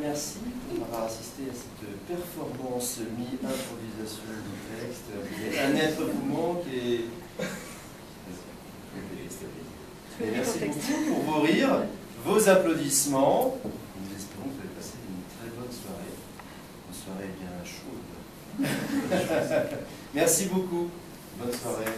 Merci d'avoir assisté à cette performance mi-improvisation du texte. Vous êtes un être vous manque et merci beaucoup pour vos rires, vos applaudissements. Nous espérons que vous avez passé une très bonne soirée bien chaude. Merci beaucoup. Bonne soirée.